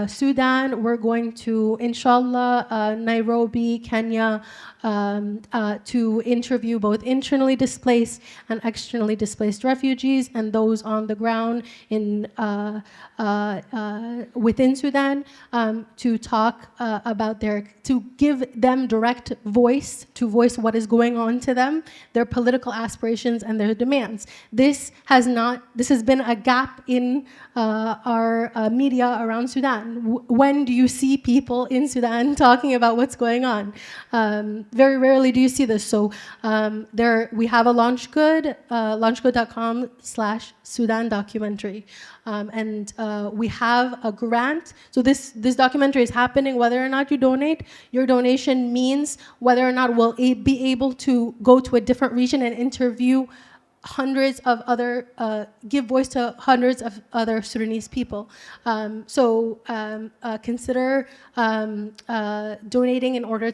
Sudan, we're going to, inshallah, Nairobi, Kenya, to interview both internally displaced and externally displaced refugees and those on the ground in within Sudan, to talk about to give them direct voice, to voice what is going on to them, their political aspirations and their demands. This has been a gap in our media around Sudan. When do you see people in Sudan talking about what's going on? Very rarely do you see this. So we have a launchgood, launchgood.com/Sudan documentary. And we have a grant. So this documentary is happening whether or not you donate. Your donation means whether or not we'll be able to go to a different region and interview hundreds of other, give voice to hundreds of other Sudanese people. So consider donating in order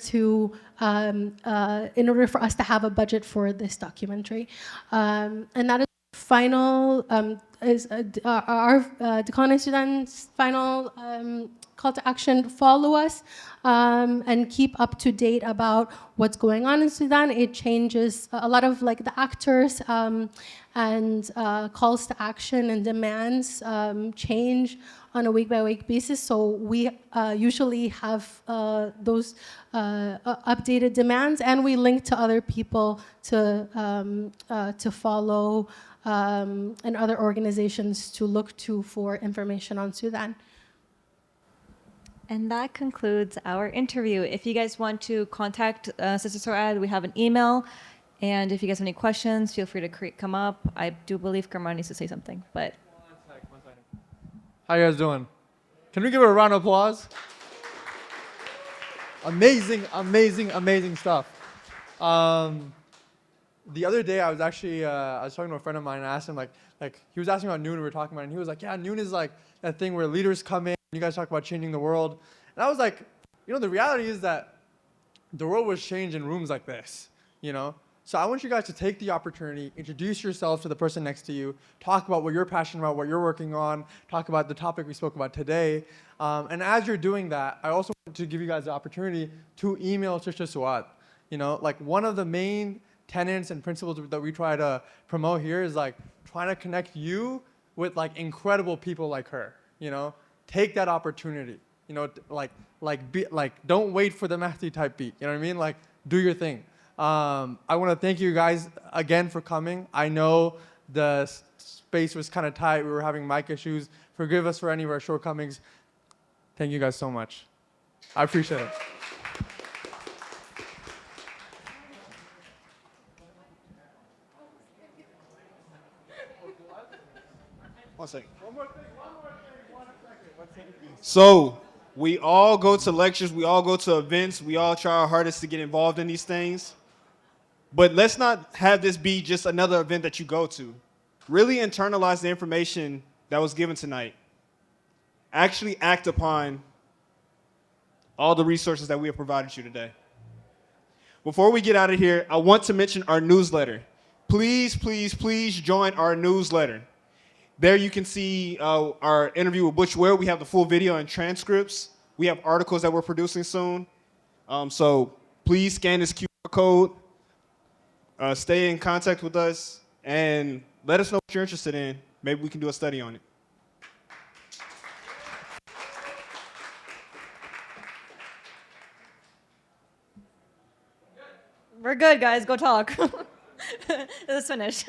for us to have a budget for this documentary. And that is final, is our Decolonize Sudan's final call to action. Follow us and keep up to date about what's going on in Sudan. It changes a lot of like the actors and calls to action and demands change on a week-by-week basis. So we usually have those updated demands, and we link to other people to follow and other organizations to look to for information on Sudan. And that concludes our interview. If you guys want to contact Sister Suad, we have an email. And if you guys have any questions, feel free to come up. I do believe Karman needs to say something, but. One second. How you guys doing? Can we give her a round of applause? Amazing, amazing, amazing stuff. The other day I was actually I was talking to a friend of mine and I asked him like he was asking about noon, we were talking about it, and he was like, yeah, noon is like that thing where leaders come in, you guys talk about changing the world. And I was like, the reality is that the world was changed in rooms like this, So I want you guys to take the opportunity, introduce yourself to the person next to you, talk about what you're passionate about, what you're working on, talk about the topic we spoke about today. And as you're doing that, I also want to give you guys the opportunity to email Sister Suad. You know, like one of the main tenets and principles that we try to promote here is like trying to connect you with like incredible people like her. You know, take that opportunity. You know, don't wait for the Mehdi type beat. You know what I mean? Like, do your thing. I want to thank you guys again for coming. I know the space was kind of tight. We were having mic issues. Forgive us for any of our shortcomings. Thank you guys so much. I appreciate it. One second. So we all go to lectures, we all go to events, we all try our hardest to get involved in these things. But let's not have this be just another event that you go to. Really internalize the information that was given tonight. Actually act upon all the resources that we have provided you today. Before we get out of here, I want to mention our newsletter. Please, please, please join our newsletter. There you can see our interview with Butch Ware. We have the full video and transcripts. We have articles that we're producing soon. So please scan this QR code. Stay in contact with us and let us know what you're interested in. Maybe we can do a study on it. We're good, guys. Go talk. Let's finish.